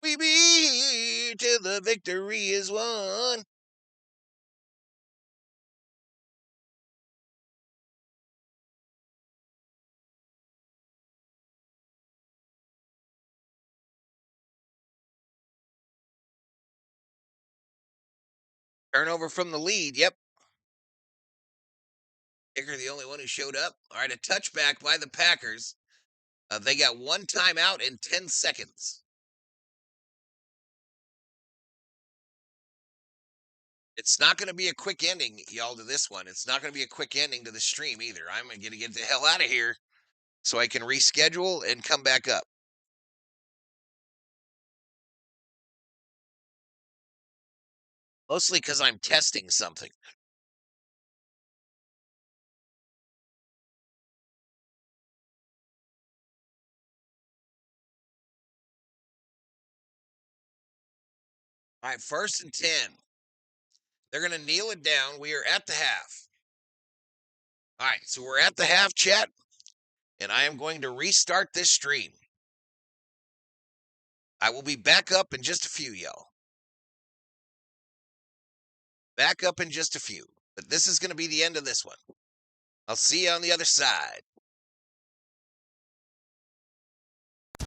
We be here till the victory is won. Turnover from the lead. Yep. Kicker, the only one who showed up. All right, a touchback by the Packers. They got one timeout in 10 seconds. It's not going to be a quick ending, y'all, to this one. It's not going to be a quick ending to the stream either. I'm going to get the hell out of here so I can reschedule and come back up. Mostly because I'm testing something. All right, 1st and 10. They're going to kneel it down. We are at the half. All right, so we're at the half, chat, and I am going to restart this stream. I will be back up in just a few, y'all. Back up in just a few. But this is going to be the end of this one. I'll see you on the other side.